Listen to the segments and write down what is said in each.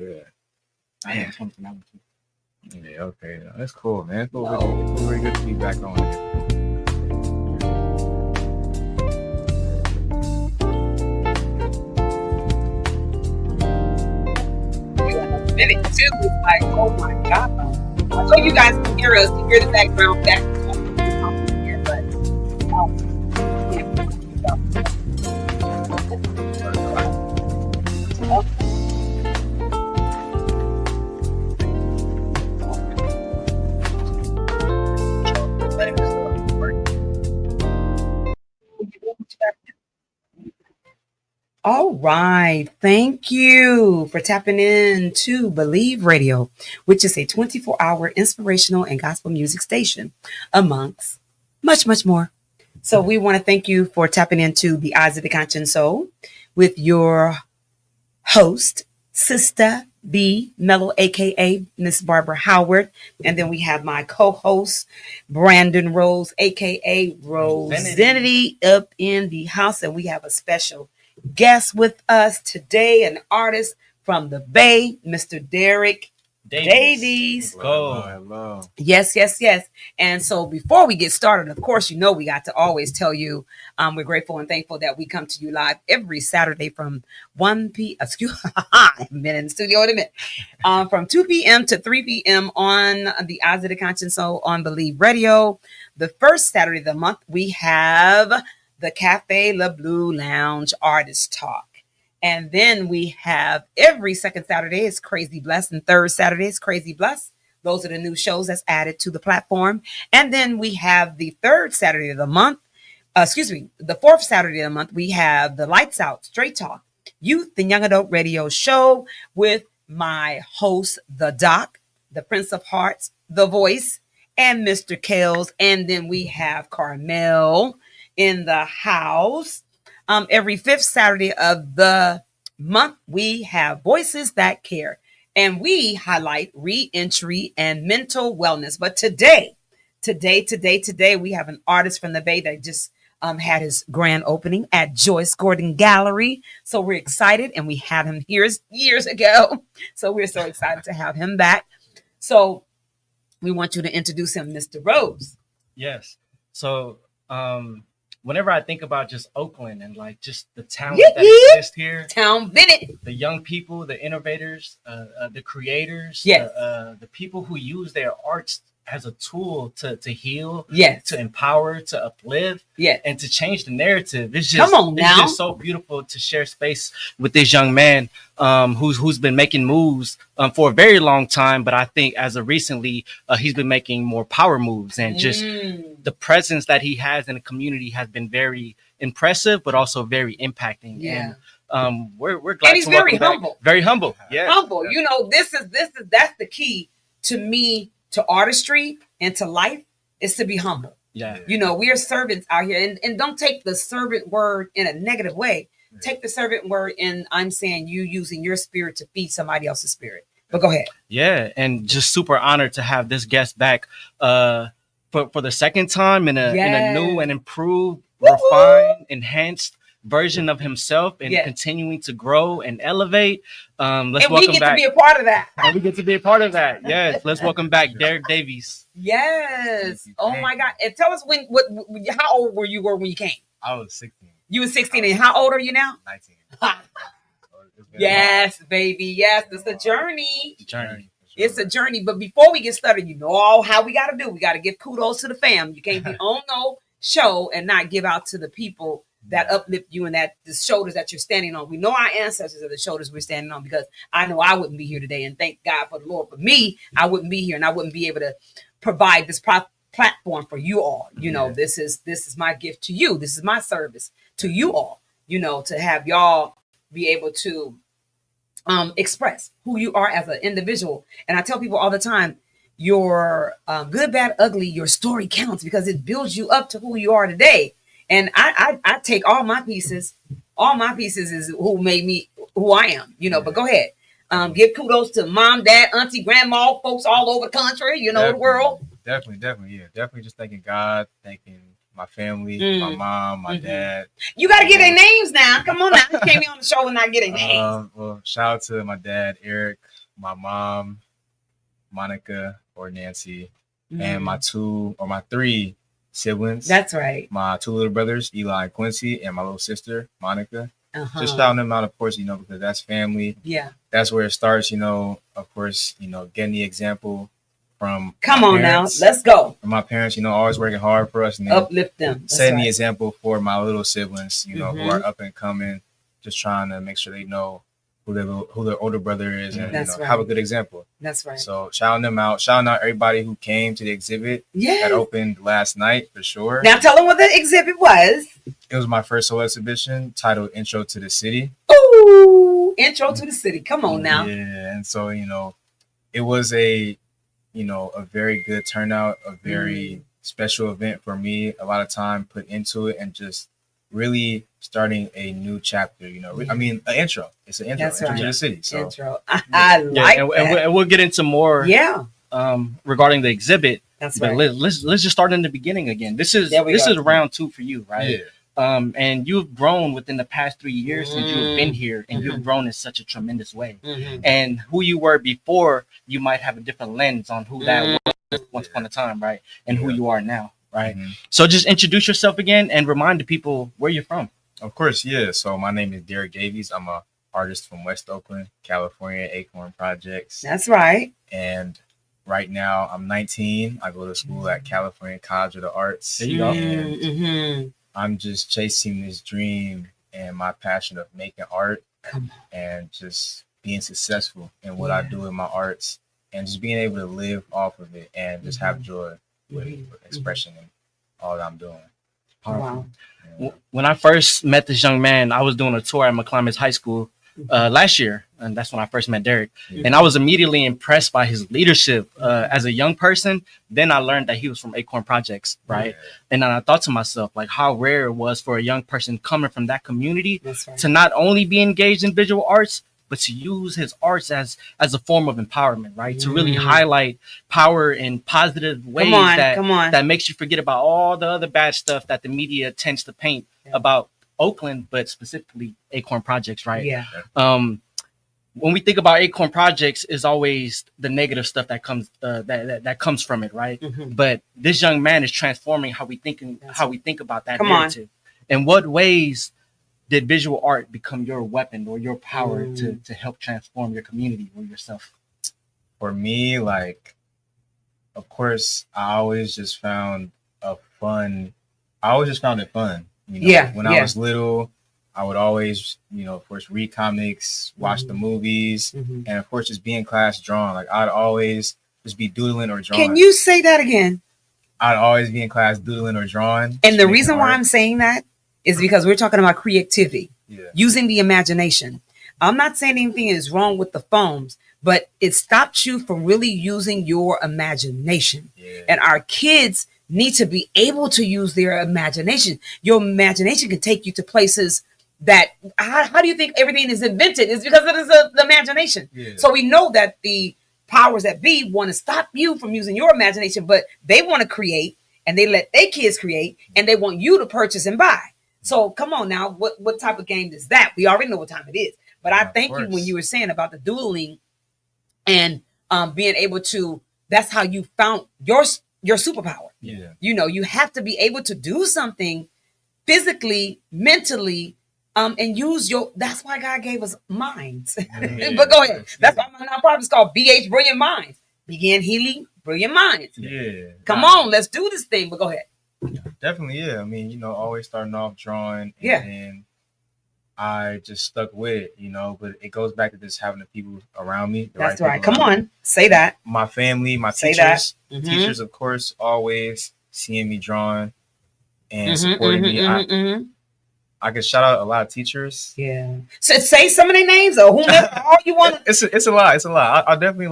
good. I had 20 hours. Yeah, okay. That's cool, man. It's cool. Really good to be back on here. Minute too. It's like, oh my God. I know you guys can hear us, you hear the background back here, but all right. Thank you for tapping in to Believe Radio, which is a 24-hour inspirational and gospel music station, amongst much, much more. So we want to thank you for tapping into the Eyes of the Conscious Soul with your host, Sistah B. Mellow, aka Ms.Barbara Howard. And then we have my co-host, Brandon Rose, aka Rosenity, up in the house. And we have a special guest with us today, an artist from the Bay, Mr. Derrick Davies. Hello. Yes. And so before we get started, of course, we got to always tell you we're grateful and thankful that we come to you live every Saturday from 1 p. Excuse I've been in the studio in a minute. From 2 p.m. to 3 p.m. on the Eyes of the Conscious Soul on Believe Radio. The first Saturday of the month, we have the Cafe Le Bleu Lounge Artist Talk. And then we have every second Saturday is Crazy Bless, and third Saturday is Crazy Bless. Those are the new shows that's added to the platform. And then we have the third Saturday of the month, the fourth Saturday of the month, we have the Lights Out Straight Talk Youth and Young Adult Radio Show with my host, the Doc, the Prince of Hearts, the Voice, and Mr. Kales. And then we have Carmel in the house. Every fifth Saturday of the month, we have Voices That Care, and we highlight re-entry and mental wellness. But today, we have an artist from the Bay that just had his grand opening at Joyce Gordon Gallery. So we're excited, and we had him here years ago. So we're so excited to have him back. So we want you to introduce him, Mr. Rose. Yes. So, whenever I think about just Oakland and like just the talent that exists here, Town Bennett, the young people, the innovators, the creators, yes, the people who use their arts as a tool to heal, yes, to empower, to uplift, yes, and to change the narrative. It's just, it's just so beautiful to share space with this young man who's been making moves for a very long time, but I think as of recently he's been making more power moves, and just the presence that he has in the community has been very impressive, but also very impacting. Yeah. And we're glad. And he's very humble. Very humble. Yeah. Humble. That's the key to me, to artistry and to life, is to be humble. Yeah. We are servants out here, and don't take the servant word in a negative way. Take the servant word in, I'm saying, you using your spirit to feed somebody else's spirit. But go ahead. Yeah. And just super honored to have this guest back for the second time in a new and improved, refined, enhanced version of himself, and continuing to grow and elevate. Let's welcome back. And we get to be a part of that. And we get to be a part of that. Yes. Let's welcome back Derrick Davies. Yes. Oh my God. And tell us how old were you when you came? I was 16. You were 16, and how old are you now? 19. Yes, baby. Yes, it's a journey. It's a journey. But before we get started, how we got to do. We got to give kudos to the fam. You can't be on no show and not give out to the people that uplift you and that the shoulders that you're standing on. We know our ancestors are the shoulders we're standing on, because I know I wouldn't be here today, and thank God for the Lord. For me, I wouldn't be here, and I wouldn't be able to provide this platform for you all. This is my gift to you. This is my service to you all. To have y'all be able to express who you are as an individual. And I tell people all the time, your good, bad, ugly, your story counts, because it builds you up to who you are today. And I take all my pieces is who made me who I am, But go ahead. Give kudos to mom, dad, auntie, grandma, folks all over the country, the world. Definitely. Yeah. Definitely just thanking God, thanking my family, my Mm. mom, my Mhm. dad. You got to get their names now. Come on now. You can't be on the show and not get their names. Well, shout out to my dad, Eric, my mom, Monica or Nancy, and my three siblings. That's right. My two little brothers, Eli and Quincy, and my little sister, Monica. Uh-huh. Just shouting them out, of course, because that's family. Yeah. That's where it starts, of course, getting the example from Come my on parents. now. Let's go. From my parents, always working hard for us and then Uplift them. That's setting right. the example for my little siblings, who Mhm. are up and coming, just trying to make sure they know who their older brother is and That's have a right. good example. That's right. So shouting them out, shouting out everybody who came to the exhibit Yeah. that opened last night for sure. Now tell them what the exhibit was. It was my first solo exhibition titled Intro to the City. Ooh, intro to the city. Come on now. Yeah, and so it was a a very good turnout, a very special event for me. A lot of time put into it, and just really starting a new chapter. I mean, an intro. It's an intro. That's Intro right. to the city. So Intro. I like and, that. and we'll get into more Yeah, regarding the exhibit. that's But right. let's just start in the beginning again. This is There we this go. is round 2 for you, right? yeah, And you've grown within the past 3 years since you've been here, and Mhm. you've grown in such a tremendous way. Mhm. And who you were before, you might have a different lens on who that was once upon a time, right? And who Yeah. you are now, right? Mhm. So just introduce yourself again and remind the people where you're from. Of course, yeah. So my name is Derrick Davies. I'm a artist from West Oakland, California, Acorn Projects. That's right. And right now I'm 19. I go to school at California College of the Arts. There you go. And Mm-hmm. I'm just chasing this dream and my passion of making art Come and just being successful in what I Yeah. do in my arts and just being able to live off of it and just have joy with expression and all that I'm doing. Wow. Yeah. When I first met this young man, I was doing a tour at McClymonds High School last year, and that's when I first met Derrick. Yeah. And I was immediately impressed by his leadership as a young person. Then I learned that he was from Acorn Projects, right? And then I thought to myself, like, how rare it was for a young person coming from that community That's right. to not only be engaged in visual arts, but to use his arts as a form of empowerment, right? To really highlight power in positive ways Come on. that makes you forget about all the other bad stuff that the media tends to paint about Oakland, but specifically Acorn Projects, right? Yeah. When we think about Acorn Projects, is always the negative stuff that comes that comes from it, right? Mhm. But this young man is transforming how we think about that Come on. narrative. In what ways did visual art become your weapon or your power to help transform your community or yourself? For me, like, of course, I always just found it fun. When I was little, I would always, of course, read comics, watch the movies, Mhm. and of course, just be in class drawing. Like, I'd always just be doodling or drawing. Can you say that again? I'd always be in class doodling or drawing. And the making reason why art. I'm saying that is because we're talking about creativity, Yeah. using the imagination. I'm not saying anything is wrong with the phones, but it stops you from really using your imagination. Yeah. And our kids need to be able to use their imagination. Your imagination can take you to places that, how do you think everything is invented? It's because it is the imagination. Yeah. So we know that the powers that be want to stop you from using your imagination, but they want to create and they let their kids create and they want you to purchase and buy. So come on now, what type of game is that? We already know what time it is. But I Of thank you course. when you were saying about the doodling and being able to, that's how you found your superpower. Yeah. You have to be able to do something physically, mentally, and use that's why God gave us minds. Yeah. But go ahead. That's why my nonprofit is called BH Brilliant Minds. Begin healing brilliant minds. Yeah. Come on, let's do this thing. But go ahead. Definitely, yeah. I mean, always starting off drawing, and Yeah. then I just stuck with it, but it goes back to just having the people around me. the That's right right. people Come around me. on. Say that. My family, my Say teachers, that. Mhm. teachers, of course, always seeing me drawing and Mhm, supporting me. mhm, mhm. I could shout out a lot of teachers. Yeah. So say some of their names or whomever, all you want. It's a lot. It's a lot. I definitely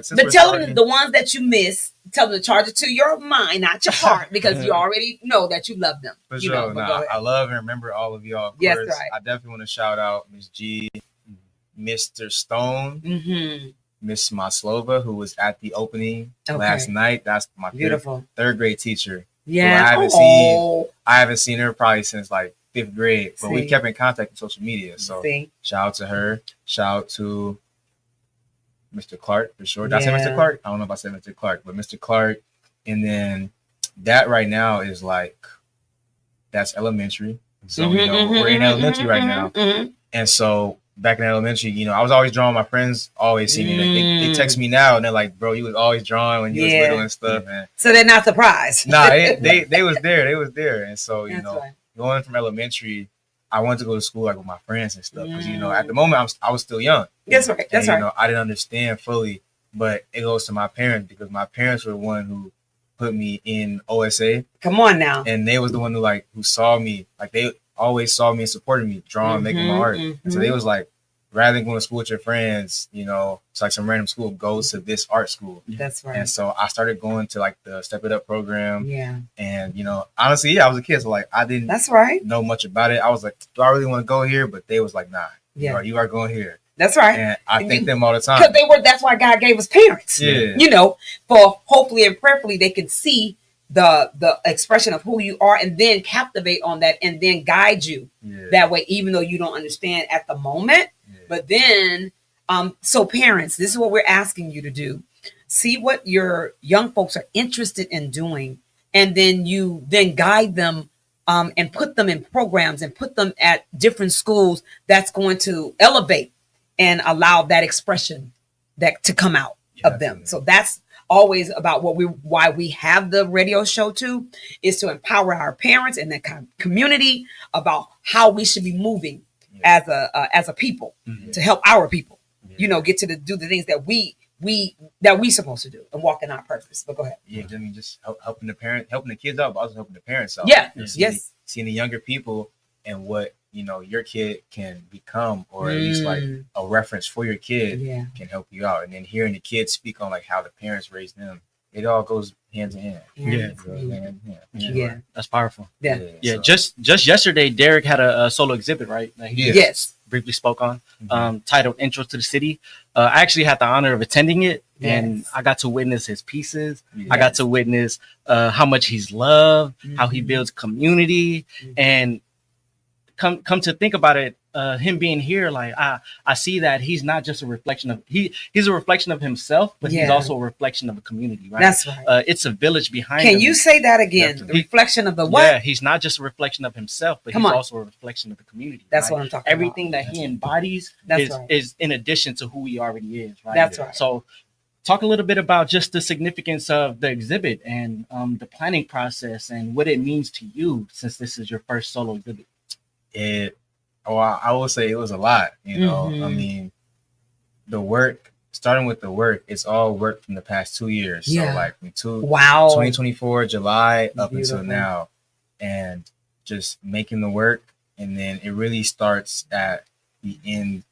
since But we're tell them starting- the ones that you miss. Tell them to charge it to your mind, not your heart, because you already know that you love them. For You sure. know, but go ahead. I love and remember all of y'all. Of Yes, course. right. I definitely want to shout out Miss G, Mr. Stone, Mm-hmm. Miss Maslova, who was at the opening Okay. last night. That's my Beautiful. third grade teacher. Yeah. I haven't seen her probably since like 5th grade, but we See. kept in contact on social media. So See. shout out to her. Shout out to Mr. Clark for sure. Did I say Yeah. Mr. Clark? I don't know if I said Mr. Clark, but Mr. Clark. And then that right now is like, that's elementary. So, you know, we're in elementary right now. And so back in elementary, you know, I was always drawing. My friends always see me. They text me now and they're like, bro, you was always drawing when you was little and stuff. And so they're not surprised. nah, they was there. They was there. And so, you That's know, right. going from elementary, I wanted to go to school like with my friends and stuff. Because, you know, at the moment, I was still young. That's right. That's and, right. You know, I didn't understand fully. But it goes to my parents because my parents were the one who put me in OSA. Come on now. And they was the one who saw me. Like, they always saw me and supported me drawing, making my art. And so they was like, rather than going to school with your friends, you know, it's like some random school, go to this art school. That's right. And so I started going to like the Step It Up program. Yeah. And, you know, honestly, yeah, I was a kid. So like, I didn't That's right. know much about it. I was like, do I really want to go here? But they was like, nah, yeah, you are going here. That's right. And I thank them all the time. Because that's why God gave us parents. Yeah. You know, for hopefully and prayerfully they can see the expression of who you are and then captivate on that and then guide you that way, even though you don't understand at the moment. But then, so parents, this is what we're asking you to do. See what your young folks are interested in doing, and then you guide them and put them in programs and put them at different schools that's going to elevate and allow that expression that to come out of them. So that's always about why we have the radio show too, is to empower our parents and the community about how we should be moving as a people to help our people, you know, get to do the things that we supposed to do and walk in our purpose. But go ahead. Yeah, I mean, just helping the kids out, but also helping the parents out. Yeah. Seeing the younger people and what, you know, your kid can become, or at least like a reference for your kid can help you out. And then hearing the kids speak on like how the parents raised them, it all goes hand in hand. Yeah. That's powerful. Yeah. So. Just yesterday, Derrick had a solo exhibit, right? That he briefly spoke on, titled "Intro to the City." I actually had the honor of attending it, and I got to witness his pieces. I got to witness how much he's loved, how he builds community, and come to think about it, him being here, like I see that he's not just a reflection of he's a reflection of himself, but he's also a reflection of a community, right? That's right. It's a village behind him. Can you say that again? The reflection of the what? Yeah, he's not just a reflection of himself, but he's also a reflection of the community. That's what I'm talking Everything that he embodies is in addition to who he already is, right? That's right. So talk a little bit about just the significance of the exhibit and the planning process and what it means to you, since this is your first solo exhibit. I will say it was a lot, you know. I mean, starting with the work, it's all work from the past 2 years. So like from 2024 July up until now, and just making the work, and then it really starts at the end.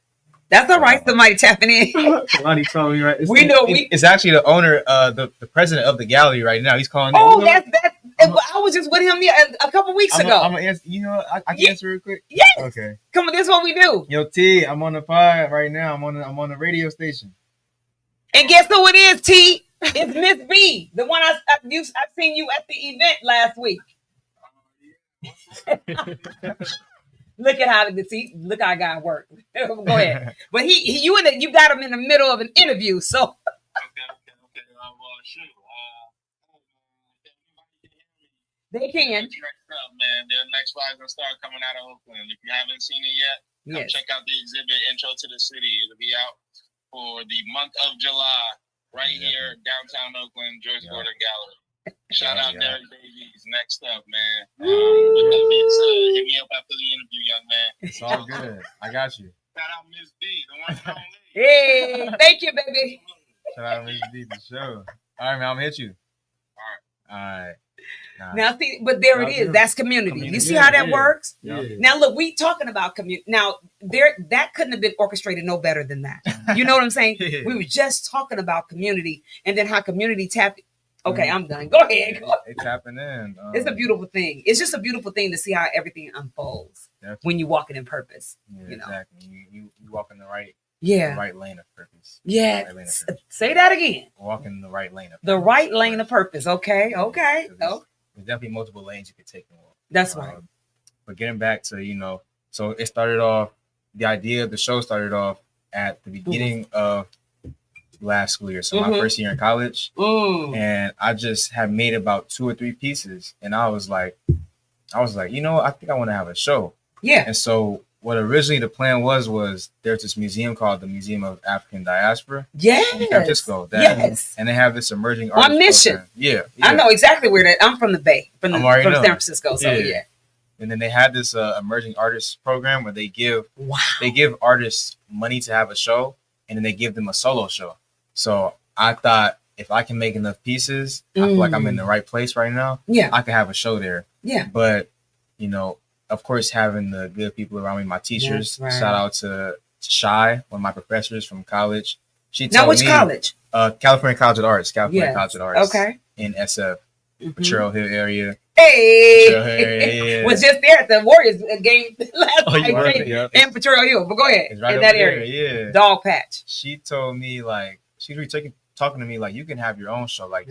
That's all right. Somebody tapping in. Somebody told me, right? It's actually the owner, the president of the gallery right now. He's calling. Oh, that's that. I was just with him a couple weeks ago. I'm gonna answer. You know, I can answer real quick. Yes. Okay. Come on, this is what we do. Yo, T, I'm on the pod right now. I'm on the radio station. And guess who it is, T? It's Miss B, the one I've seen you at the event last week. Look at how look how God worked. Go ahead. But you got him in the middle of an interview, so. Okay. Shoot. They can. Next up, man. The next fly's gonna start coming out of Oakland. If you haven't seen it yet, come check out the exhibit "Intro to the City." It'll be out for the month of July, right here downtown Oakland, Joyce Gordon Gallery. Shout out Derrick Davies. Next up, man. With that being said, hit me up after the interview, young man. It's all good. I got you. Shout out Ms. B, the one and only. Hey, thank you, baby. Shout out Ms. B for sure. All right, man. I'm gonna hit you. All right. Now see, but there it is. That's community. You see how that works? Yeah. Now look, we talking about community. Now that couldn't have been orchestrated no better than that. You know what I'm saying? We were just talking about community, and then how community tapped. Okay, I'm done. Go ahead. It's tapping in. It's a beautiful thing. It's just a beautiful thing to see how everything unfolds when you walk it in purpose. Yeah, you know? Exactly. You walk in the right. Yeah. The right lane of purpose. Yeah. Right lane of purpose. Say that again. Walk in the right lane of purpose. The right lane of purpose. Okay. there's definitely multiple lanes you could take in one. That's right. But getting back to, so it started off, the idea of the show started off at the beginning of last school year. So my first year in college. And I just had made about 2 or 3 pieces. And I was like, I think I want to have a show. Yeah. And so what originally the plan was there's this museum called the Museum of African Diaspora. Yes. In San Francisco. And they have this emerging artist on mission. program. Yeah. I know exactly where that. I'm from the Bay, from San Francisco. So yeah. And then they had this emerging artists program where they give artists money to have a show, and then they give them a solo show. So I thought, if I can make enough pieces, I feel like I'm in the right place right now. Yeah. I can have a show there. Yeah. But, of course, having the good people around me, my teachers, shout out to Shy, one of my professors from college. She told which college? California College of Arts. College of Arts. Okay. In SF, Potrero Hill area. Hey, was just there at the Warriors game last night in Potrero Hill. But go ahead, in that area, Dog Patch. She told me, like, she was talking to me like, you can have your own show. Like,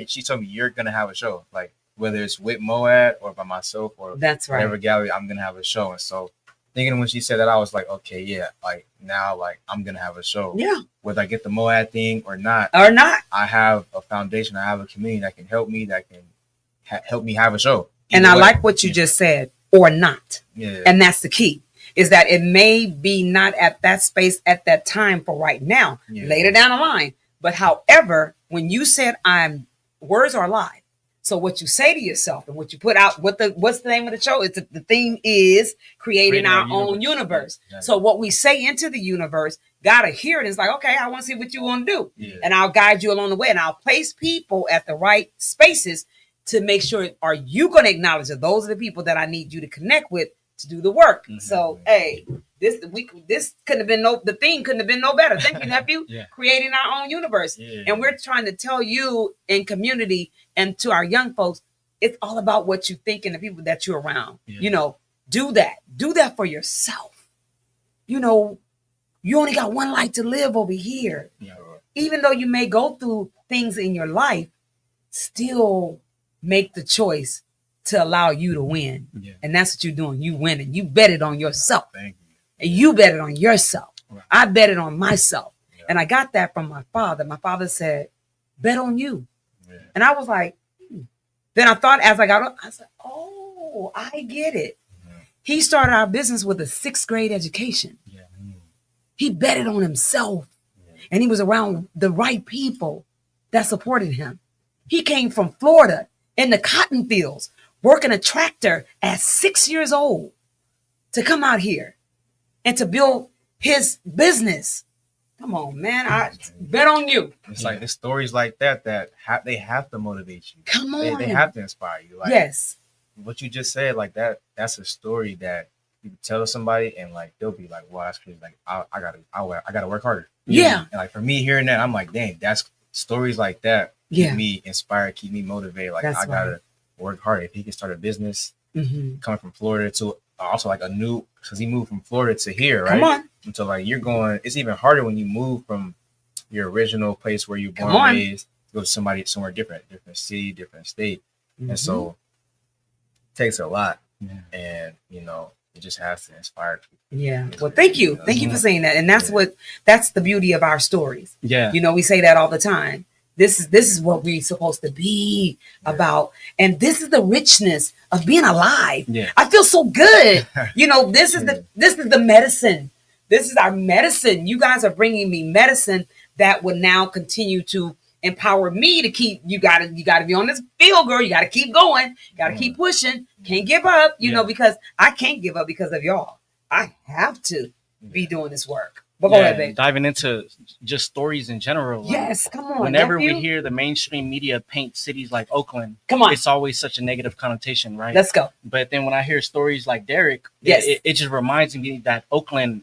she told me you're gonna have a show. Like, whether it's with Moad or by myself or whatever gallery, I'm gonna have a show. And so, thinking when she said that, I was like, okay, yeah, like now, like I'm gonna have a show. Yeah. Whether I get the Moad thing or not, I have a foundation. I have a community that can help me. That can help me have a show. And I like what you just said, or not. Yeah. And that's the key, is that it may be not at that space at that time for right now, later down the line. But however, when you said words are alive. So what you say to yourself and what you put out, what's the name of the show? It's the theme is creating our own universe. Yeah. So what we say into the universe, gotta hear it. It's like, okay, I want to see what you want to do. Yeah. And I'll guide you along the way, and I'll place people at the right spaces to make sure, are you going to acknowledge that those are the people that I need you to connect with to do the work? Mm-hmm. So, hey, this couldn't have been the theme couldn't have been no better. Thank you, nephew. Creating our own universe. Yeah. And we're trying to tell you in community and to our young folks, it's all about what you think and the people that you're around. Yeah. Do that. Do that for yourself. You only got one life to live over here. Yeah. Even though you may go through things in your life, still make the choice to allow you to win. Yeah. And that's what you're doing. You winning. You bet it on yourself. Thank you. And you bet it on yourself. Right. I bet it on myself. Yeah. And I got that from my father. My father said, bet on you. Yeah. And I was like, Then I thought as I got up, I said, oh, I get it. Mm-hmm. He started our business with a 6th grade education. Yeah. Mm-hmm. He betted on himself. Yeah. And he was around the right people that supported him. He came from Florida in the cotton fields, working a tractor at 6 years old to come out here and to build his business. Come on, man. I bet on you. It's like the stories like that they have to motivate you. Come on. They have to inspire you. Like, yes. What you just said, like that's a story that you can tell somebody and like they'll be like, wow, that's crazy. Like I gotta work harder. Yeah. And like for me hearing that, I'm like, dang, that's stories like that keep me inspired, keep me motivated. Like I gotta work harder. If he can start a business coming from Florida to also like because he moved from Florida to here, right? Come on. And so like it's even harder when you move from your original place where you're born and raised to go to somewhere different city, different state. Mm-hmm. And so it takes a lot. Yeah. And it just has to inspire people. Yeah. Well, thank you. Thank you for saying that. And that's the beauty of our stories. Yeah. We say that all the time. This is what we're supposed to be about. And this is the richness of being alive. Yeah. I feel so good. This is the medicine. This is our medicine. You guys are bringing me medicine that will now continue to empower me to keep. You gotta be on this field, girl. You gotta keep going. You gotta keep pushing. Can't give up, because I can't give up because of y'all. I have to be doing this work. But go ahead, babe. Diving into just stories in general. Yes, come on. Whenever we hear the mainstream media paint cities like Oakland, it's always such a negative connotation, right? Let's go. But then when I hear stories like Derrick, it just reminds me that Oakland,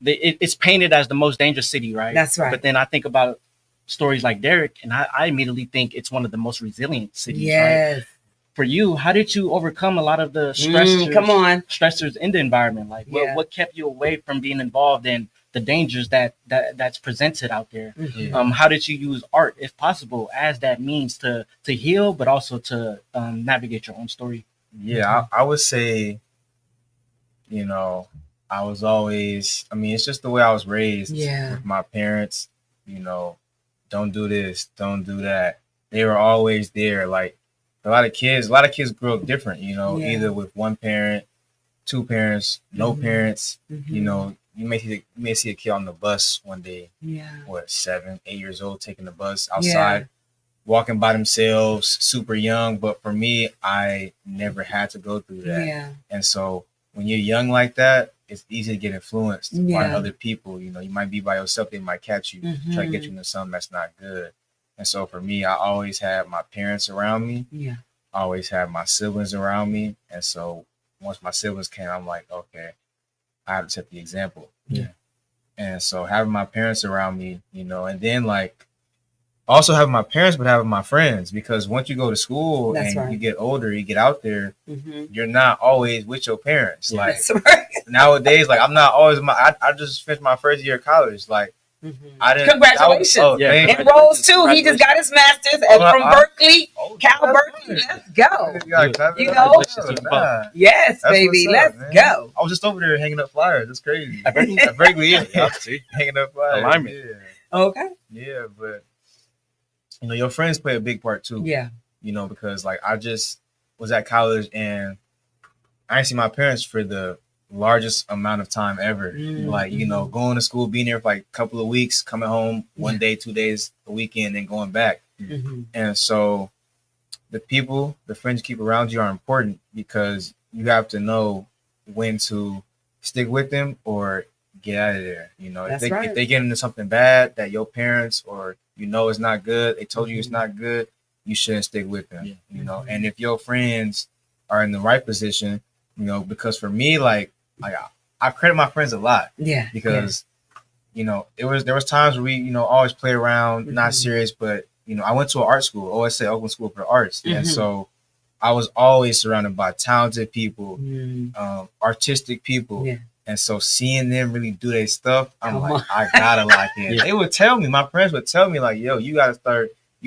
it's painted as the most dangerous city, right? That's right. But then I think about stories like Derrick, and I immediately think it's one of the most resilient cities, yes. Right? For you, how did you overcome a lot of the stressors in the environment? Like, what kept you away from being involved in the dangers that's presented out there. Mhm. How did you use art, if possible, as that means to heal, but also to navigate your own story? Yeah, I would say, you know, I was always, I mean, it's just the way I was raised Yeah. with my parents, you know, don't do this, don't do that. They were always there. Like a lot of kids grow up different, you know, Yeah. either with one parent, two parents, no Mhm. parents. Mhm. You know, you may see a kid on the bus one day, Yeah. what, 7, 8 years old, taking the bus outside, Yeah. walking by themselves, super young. But for me, I never had to go through that. Yeah. And so when you're young like that, it's easy to get influenced by Yeah. other people. You know, you might be by yourself, they might catch you, try to get Mhm. you into something that's not good. And so for me, I always had my parents around me. Yeah. I always had my siblings around me. And so once my siblings came, I'm like, okay, I have to set the example. Yeah. And so having my parents around me, you know, and then like also having my parents, but having my friends, because once you go to school That's and right. you get older, you get out there, Mhm. you're not always with your parents. Yeah. Like That's right. nowadays, like I'm not always I just finished my first year of college. Like Mhm. I didn't. Congratulations. Yeah, thank you. And Rose too. He just got his master's from Berkeley, Cal Berkeley. Let's go. Yeah, clap it You up. know? Nah. Yes, That's baby. what's up, Let's man. go. I was just over there hanging up flyers. That's crazy. At Berkeley? At Berkeley, yeah. See? Hanging up flyers. Alignment. Okay. Yeah, but you know, your friends play a big part too. Yeah. You know, because like I just was at college and I didn't see my parents for the largest amount of time ever. Mhm. Like, you know, going to school, being there for like a couple of weeks, coming home one Yeah. day, 2 days, a weekend, and going back. Mhm. And so the friends you keep around you are important because you have to know when to stick with them or get out of there. You know, That's if right. they get into something bad that your parents or you know is not good, they told you it's not good, you shouldn't stick with them. Yeah. You know, and if your friends are in the right position, you know, because for me, like I credit my friends a lot Yeah. because you know there was times where we always play around, not serious, but you know I went to an art school, OSA, Oakland School for the Arts, and so I was always surrounded by talented people, artistic people. Yeah. And so seeing them really do their stuff, I'm Come like, on. I gotta lock in. Yeah. They would tell me, my friends would tell me, like, yo, you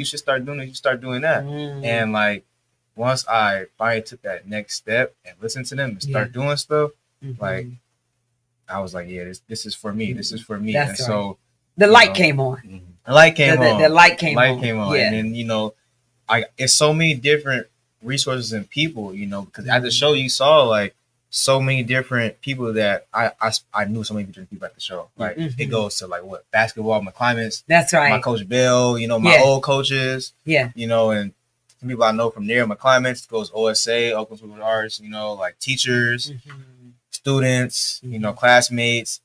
should start doing this, you start doing that. And like, once I finally took that next step and listened to them and start doing stuff, like, I was like, yeah, this is for me. This is for me. That's and right. so The light came on. the light came on. The light came on. Yeah. Yeah. And then, it's so many different resources and people, because at the show you saw like so many different people that I knew so many different people at the show. Like it goes to like what basketball, my climates. That's right. My coach Bill, my old coaches. Yeah. And some people I know from there, my climates goes OSA, Oakland School of Arts, like teachers, students, classmates,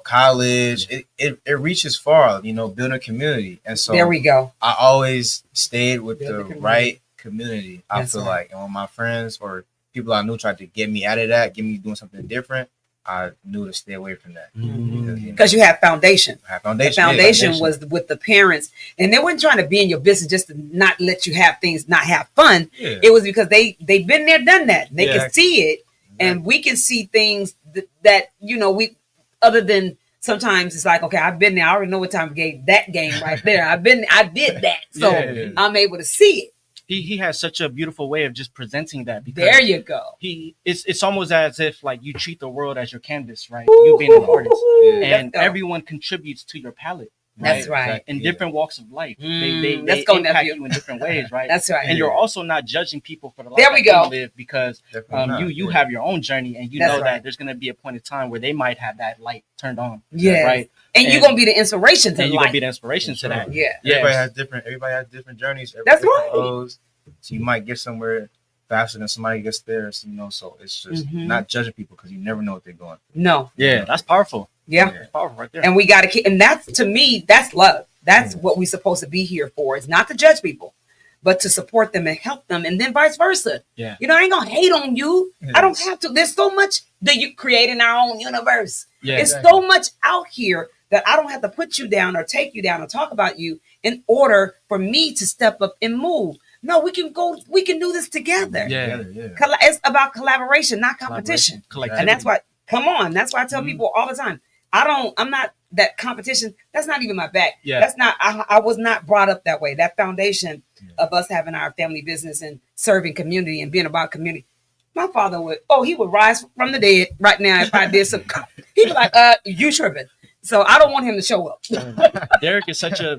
college. It reaches far, building a community. And so there we go. I always stayed with Build the the community. right community. I That's feel right. like, and when my friends or people I knew tried to get me out of that, get me doing something different, I knew to stay away from that. Because you have foundation. I have foundation. The foundation was with the parents, and they weren't trying to be in your business just to not let you have things, not have fun. Yeah. It was because they've been there, done that. They Yeah. can see it, and we can see things that we other than sometimes it's like, okay, I've been there. I already know what time of game that game right there. I did that, so Yeah. I'm able to see it. He has such a beautiful way of just presenting that. Because There you go. It's almost as if like you treat the world as your canvas, right? You being an artist, and Let's go. everyone contributes to your palette. That's right. In different walks of life, they Let's go, impact nephew. you in different ways, right? That's right. And you're also not judging people for the life There we that go. they live because Definitely not. you have your own journey, and you That's know right. that there's going to be a point in time where they might have that light turned on. Yes. Right. And you're gonna be the inspiration to And you're going to life. be the inspiration to that. Yeah. Everybody has different journeys. That's different right. goals. So you might get somewhere faster than somebody gets there. So it's just not judging people because you never know what they're going. No. Yeah, that's powerful. Yeah. That's powerful right there. And we got to keep, and that's, to me, that's love. That's what we're supposed to be here for. It's not to judge people, but to support them and help them, and then vice versa. Yeah. I ain't gonna hate on you. Yes. I don't have to. There's so much that you create in our own universe. Yeah, It's exactly. so much out here that I don't have to put you down or take you down or talk about you in order for me to step up and move. No, we can do this together. Yeah. It's about collaboration, not competition. Collectivity. And that's why, come on, that's why I tell people all the time, I'm not that competition, that's not even my bag. Yeah. That's not, I was not brought up that way. That foundation of us having our family business and serving community and being about community. My father he would rise from the dead right now if I did some. He'd be like, you tripping. So I don't want him to show up. Derrick is such a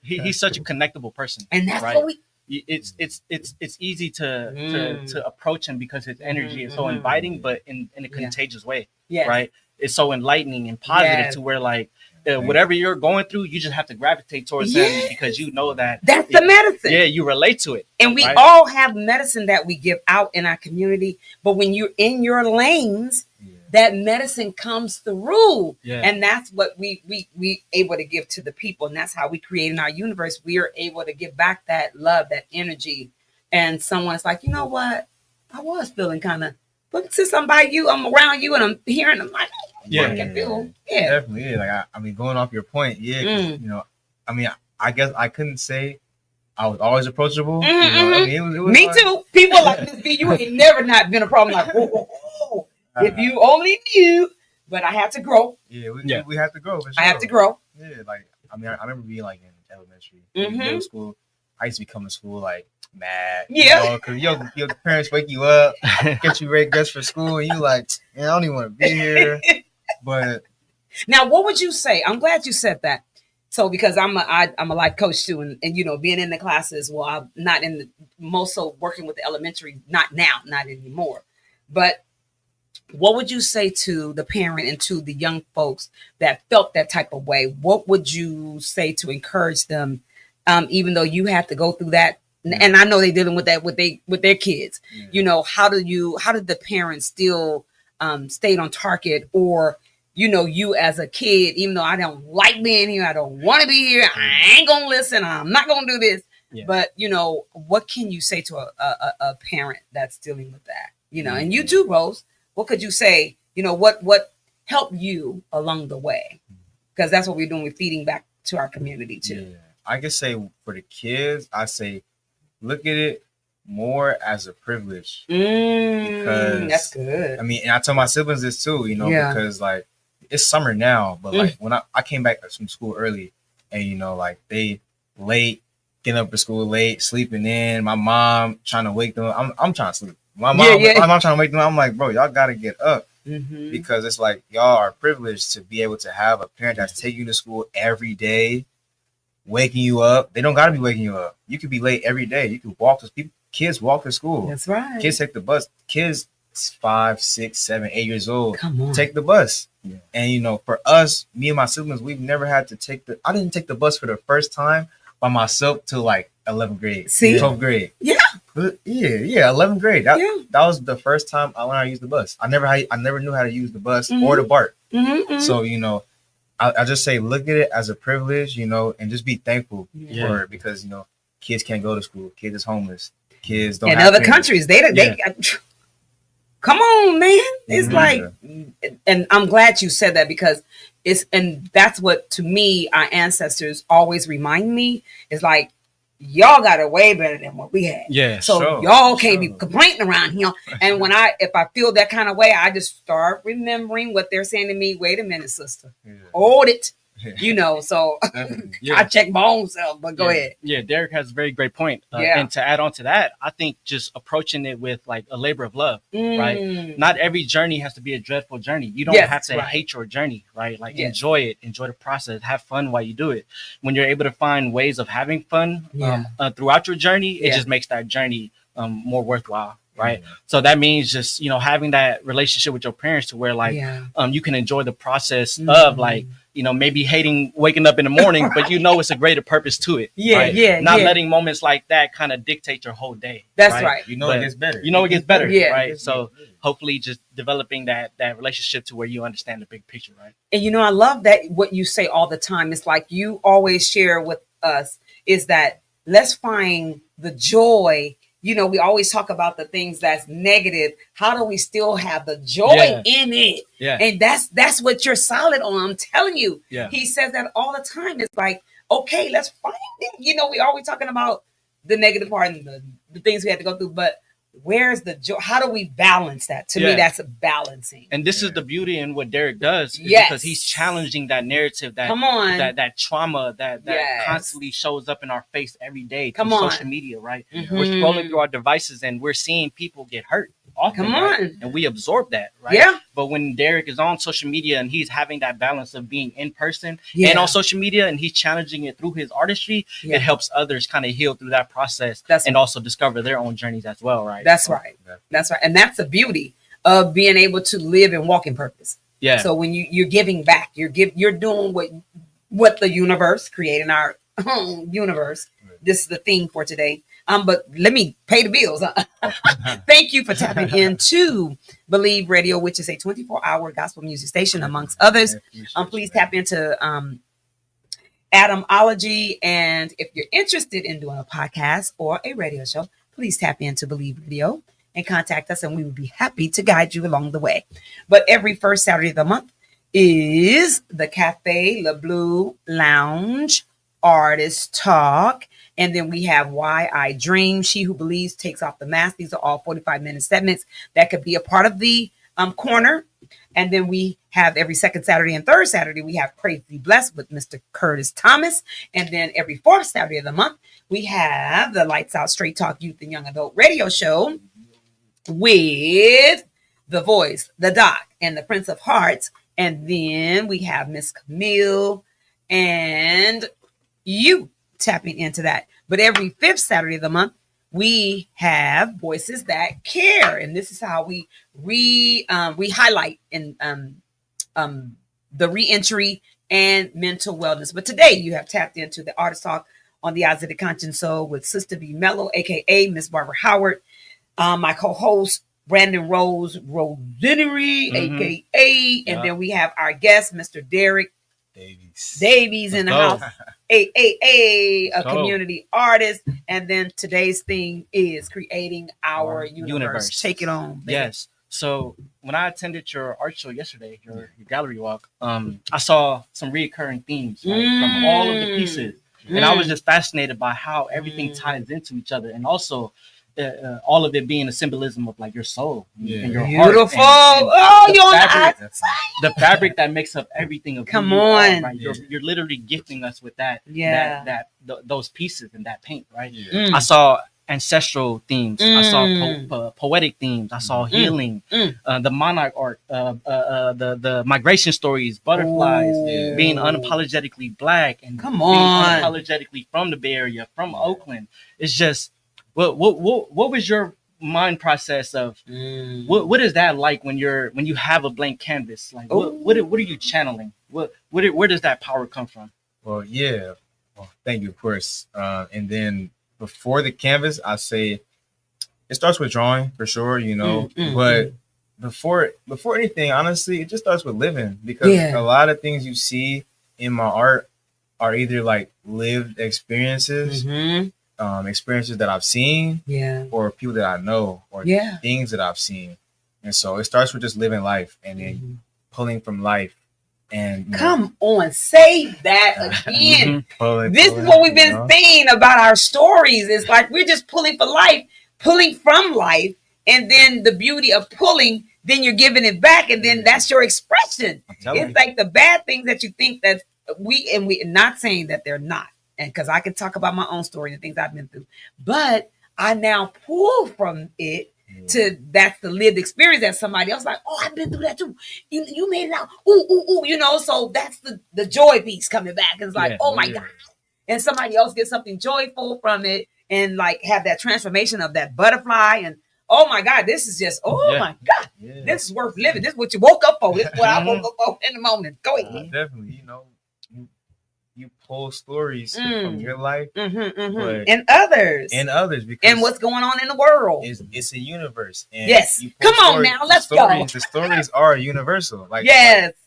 he's such a connectable person. And that's right? what we, it's easy to approach him because his energy is so inviting, but in a contagious way. Yes. Right? It's so enlightening and positive Yes. to where like whatever you're going through, you just have to gravitate towards him because you know that that's the medicine. Yeah, you relate to it. And we right? all have medicine that we give out in our community, but when you're in your lanes, that medicine comes through. Yeah. And that's what we able to give to the people. And that's how we create in our universe. We are able to give back that love, that energy. And someone's like, you know what? I was feeling kind of, but since I'm by you, I'm around you and I'm hearing them like, I can feel. Yeah. Definitely. Yeah. Like, I mean, going off your point, you know, I mean, I guess I couldn't say I was always approachable. You know, I mean, it was me too. People like Ms. B, you ain't never not been a problem. Like, whoa. If you only knew, but I had to grow. Yeah, we have to grow. For sure. I have to grow. Yeah, like I mean, I remember being like in elementary, middle school. I used to be coming to school like mad. Yeah, because your parents wake you up, get you ready dressed for school, and you like, man, I don't even want to be here. But now, what would you say? I'm glad you said that. So because I'm a life coach too, and you know, being in the classes. Well, I'm not in the most so working with the elementary. Not now, not anymore. But what would you say to the parent and to the young folks that felt that type of way? What would you say to encourage them, even though you have to go through that? And I know they're dealing with that with their kids. You know, how did the parents still stayed on target, or you know, you as a kid, even though I don't like being here, I don't want to be here, I ain't gonna listen, I'm not gonna do this. But you know, what can you say to a parent that's dealing with that? You know, and you too, Rose. What could you say? You know, what helped you along the way? Because that's what we're doing. We're feeding back to our community too. Yeah. I can say for the kids, I say look at it more as a privilege. Because that's good. I mean, and I tell my siblings this too, you know, because like it's summer now, but like when I came back from school early, and you know, like they late, getting up for school late, sleeping in. My mom trying to wake them up. I'm trying to sleep. My mom trying to wake them up. I'm like, bro, y'all gotta get up because it's like y'all are privileged to be able to have a parent that's taking you to school every day, waking you up. They don't gotta be waking you up. You could be late every day. You could walk to people. Kids walk to school. That's right. Kids take the bus. Kids 5, 6, 7, 8 years old. Come on. Take the bus. Yeah. And you know, for us, me and my siblings, we've never had to I didn't take the bus for the first time by myself till like 11th grade. 12th grade. Yeah. 11th grade. That was the first time I learned how to use the bus. I never knew how to use the bus or the BART. So, you know, I just say look at it as a privilege, you know, and just be thankful for it because, you know, kids can't go to school. Kids is homeless. Kids don't in have other parents. countries, they come on, man. It's like, and I'm glad you said that because and that's what, to me, our ancestors always remind me is like, y'all got it way better than what we had. Yeah. So y'all can't be complaining around here. And if I feel that kind of way, I just start remembering what they're saying to me. Wait a minute, sister. Hold it. You know, so I check my own self, but go ahead. Yeah, Derrick has a very great point. And to add on to that, I think just approaching it with like a labor of love, right? Not every journey has to be a dreadful journey. You don't have to hate your journey, right? Like enjoy it, enjoy the process, have fun while you do it. When you're able to find ways of having fun throughout your journey, it just makes that journey more worthwhile. Right. So that means just, you know, having that relationship with your parents to where like you can enjoy the process of like, you know, maybe hating waking up in the morning, but you know it's a greater purpose to it. Not letting moments like that kind of dictate your whole day. That's right. You know it gets better. You know it gets better. Right. So hopefully just developing that relationship to where you understand the big picture, right? And you know, I love that what you say all the time. It's like you always share with us is that let's find the joy. You know, we always talk about the things that's negative. How do we still have the joy in it? Yeah. And that's what you're solid on. I'm telling you. Yeah. He says that all the time. It's like, okay, let's find it. You know, we always talking about the negative part and the things we had to go through, but where's the joy? How do we balance that? To me, that's balancing. And this is the beauty in what Derrick does, because he's challenging that narrative, that that trauma that constantly shows up in our face every day through social media, right? Mm-hmm. We're scrolling through our devices and we're seeing people get hurt often, right? And we absorb that, right? Yeah. But when Derrick is on social media and he's having that balance of being in person and on social media, and he's challenging it through his artistry, it helps others kind of heal through that process and also discover their own journeys as well, right? That's right. That's right. And that's the beauty of being able to live and walk in purpose. Yeah. So when you're giving back, you're doing what the universe, creating our own universe. This is the theme for today. But let me pay the bills. Thank you for tapping into Believe Radio, which is a 24-hour gospel music station, amongst others. Please tap into Atomology. And if you're interested in doing a podcast or a radio show, please tap into Believe Radio and contact us, and we would be happy to guide you along the way. But every first Saturday of the month is the Cafe Le Bleu Lounge Artist Talk. And then we have Why I Dream. She Who Believes Takes Off the Mask. These are all 45-minute segments that could be a part of the corner. And then we have every second Saturday and third Saturday, we have Praise Be Blessed with Mr. Curtis Thomas. And then every fourth Saturday of the month, we have the Lights Out Straight Talk Youth and Young Adult Radio Show with The Voice, The Doc, and the Prince of Hearts. And then we have Miss Camille and you tapping into that. But every fifth Saturday of the month, we have Voices That Care, and this is how we highlight in the reentry and mental wellness. But today you have tapped into the Artist Talk on the Eyes of the Conscience Soul with Sistah Mellow, aka Ms.Barbara Howard, my co-host Brandon Rosenity, aka, and then we have our guest, Mr. Derrick Davies in the house, a community artist. And then today's thing is creating our universe. Take it on, baby. Yes. So when I attended your art show yesterday, your gallery walk, I saw some reoccurring themes, right, from all of the pieces. And I was just fascinated by how everything ties into each other, and also all of it being a symbolism of like your soul and your heart. Beautiful. The fabric that makes up everything of come on. Right? You're literally gifting us with that. Those pieces and that paint, right? I saw ancestral themes. I saw poetic themes. I saw healing. The monarch art. The migration stories. Butterflies. Being unapologetically Black and being unapologetically from the Bay Area, from Oakland. It's just. What was your mind process of what is that like when you have a blank canvas? Like what are you channeling? Where does that power come from? Well, thank you, of course. And then before the canvas, I say it starts with drawing for sure, but before anything, honestly, it just starts with living, because a lot of things you see in my art are either like lived experiences. Experiences that I've seen, or people that I know, or things that I've seen. And so it starts with just living life, and then pulling from life. And come on, say that again. This is what we've been saying about our stories. It's like we're just pulling for life, pulling from life, and then the beauty of pulling, then you're giving it back, and then that's your expression. It's like the bad things that you think that we not saying that they're not. And because I can talk about my own story and the things I've been through, but I now pull from it to that's the lived experience that somebody else like, oh, I've been through that too. You made it out. Ooh. So that's the joy piece coming back. And it's like, my God. And somebody else gets something joyful from it and like have that transformation of that butterfly. And oh my God, this is just, my God, this is worth living. This is what you woke up for. This is what I woke up for in the moment. Go ahead. Definitely, you pull stories from your life, and others, because and what's going on in the world. It's a universe. And come on now, let's go. The stories are universal. Like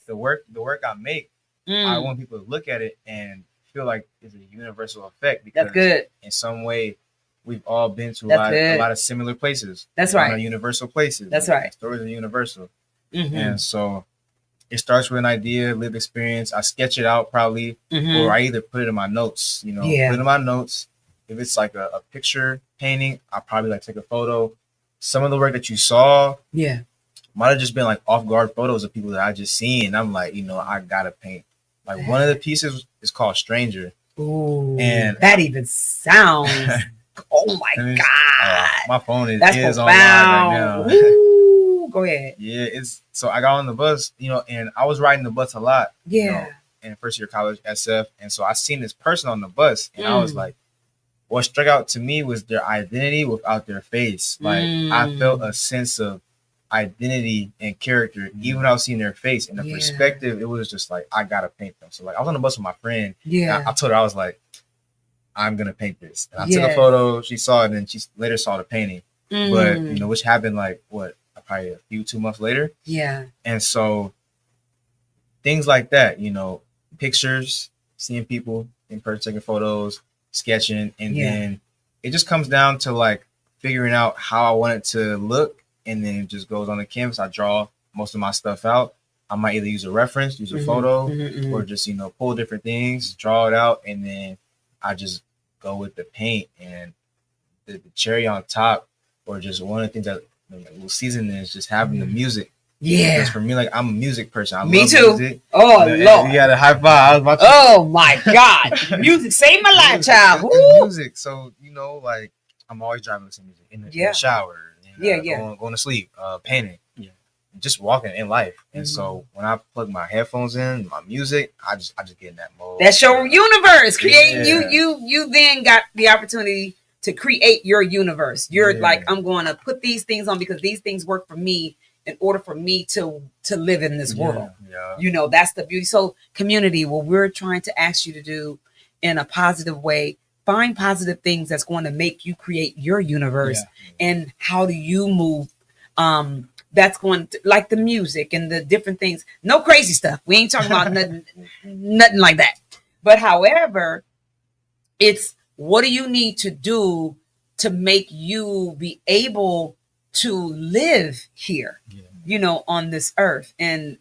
the work I make, I want people to look at it and feel like it's a universal effect, because that's good. In some way, we've all been to a lot of similar places. That's right. Universal places. That's right. Stories are universal, and so. It starts with an idea, lived experience. I sketch it out probably, or I either put it in my notes, put it in my notes. If it's like a picture painting, I'll probably like take a photo, some of the work that you saw Yeah. might have just been like off guard photos of people that I just seen. And I'm like, I gotta paint. Like one of the pieces is called Stranger. Ooh, and that even sounds. Oh my God! My phone is That's on live right now. Ooh, go ahead. Yeah, it's so I got on the bus, and I was riding the bus a lot. Yeah. In first year college SF, and so I seen this person on the bus, and I was like, what struck out to me was their identity without their face. Like I felt a sense of identity and character even without seeing their face. And the perspective, it was just like I gotta paint them. So like I was on the bus with my friend. Yeah, I told her, I was like, I'm gonna paint this. And I took a photo. She saw it, and then she later saw the painting. But which happened like probably 2 months later. Yeah. And so things like that, pictures, seeing people in person, taking photos, sketching, and then it just comes down to like figuring out how I want it to look, and then it just goes on the canvas. I draw most of my stuff out. I might either use a reference, use a photo, or just pull different things, draw it out, and then I just go with the paint and the cherry on top, or just one of the things that will season is just having the music. Yeah. Because for me, like I'm a music person. I me love too. Music. Oh Lord. You got a high five. I was about to oh my God. Music saved my life, child. Music. So, like I'm always driving listening to music in the shower. Going to sleep, painting. Yeah. Just walking in life. And so when I plug my headphones in, my music, I just get in that mode. That's your universe. Create you then got the opportunity to create your universe. You're like, I'm going to put these things on because these things work for me in order for me to live in this world. Yeah. That's the beauty. So community, what we're trying to ask you to do in a positive way, find positive things that's going to make you create your universe. And how do you move? That's going to, like the music and the different things. No crazy stuff. We ain't talking about nothing like that. But however, it's what do you need to do to make you be able to live here, on this earth, and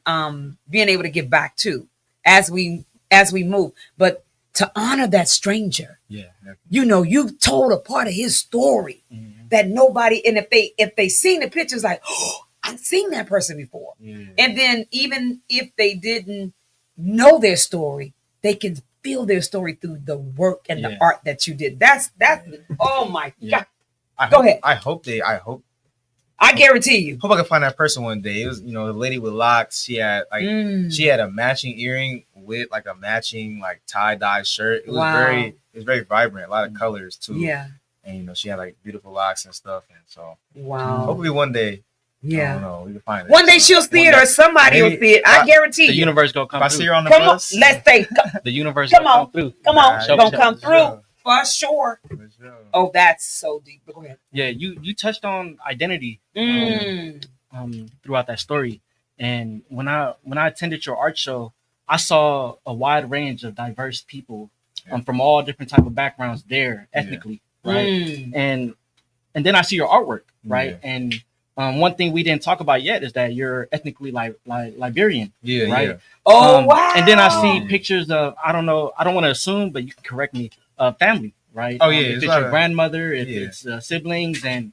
being able to give back too as we move, but to honor that stranger. You told a part of his story that nobody, and if they seen the pictures, like, oh, I've seen that person before. And then even if they didn't know their story, they can feel their story through the work and the art that you did. That's oh my God. Go ahead. I guarantee you. Hope I can find that person one day. It was, the lady with locks. She had she had a matching earring with like a matching like tie-dye shirt. It was very vibrant, a lot of colors too. Yeah. And she had like beautiful locks and stuff. And so hopefully one day. Yeah. I don't know. We can find it. One day she'll see it, or somebody will see it. I guarantee you. The universe gonna come through. If I see her on the bus. Let's say the universe come come through. Come on. Gonna come through. For sure. Oh, that's so deep. But go ahead. Yeah, you touched on identity throughout that story. And when I attended your art show, I saw a wide range of diverse people from all different type of backgrounds there ethnically, right? And then I see your artwork, right? And one thing we didn't talk about yet is that you're ethnically Liberian, right? Oh, wow. And then I see pictures of, I don't know, I don't want to assume, but you can correct me, family, right? Oh, yeah. If it's your grandmother, if it's siblings. And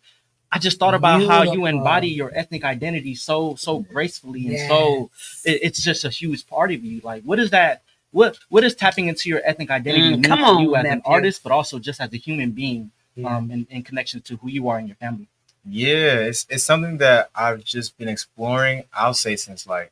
I just thought about how you embody your ethnic identity so gracefully. And so it's just a huge part of you. Like, what is that? What is tapping into your ethnic identity mean to you as an artist, but also just as a human being in connection to who you are and your family? Yeah, it's something that I've just been exploring, I'll say since my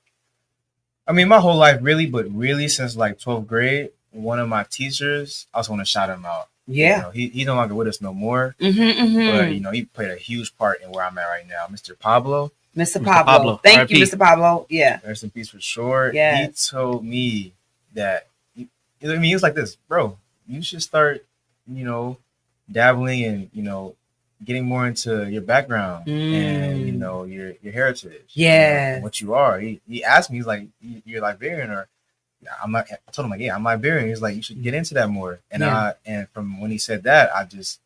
whole life really, but really since like 12th grade. One of my teachers, I also want to shout him out. Yeah. He's no longer with us no more. But he played a huge part in where I'm at right now. Mr. Pablo. Mr. Pablo. Thank you, Mr. Pablo. Yeah. Rest in peace for sure. Yeah. He told me that he was like this, bro, you should start, dabbling and, getting more into your background and your heritage. Yeah. What you are. He asked me, he's like, you're Liberian, or I'm not. I told him like, yeah, I'm Liberian. He's like, you should get into that more. And and from when he said that, I just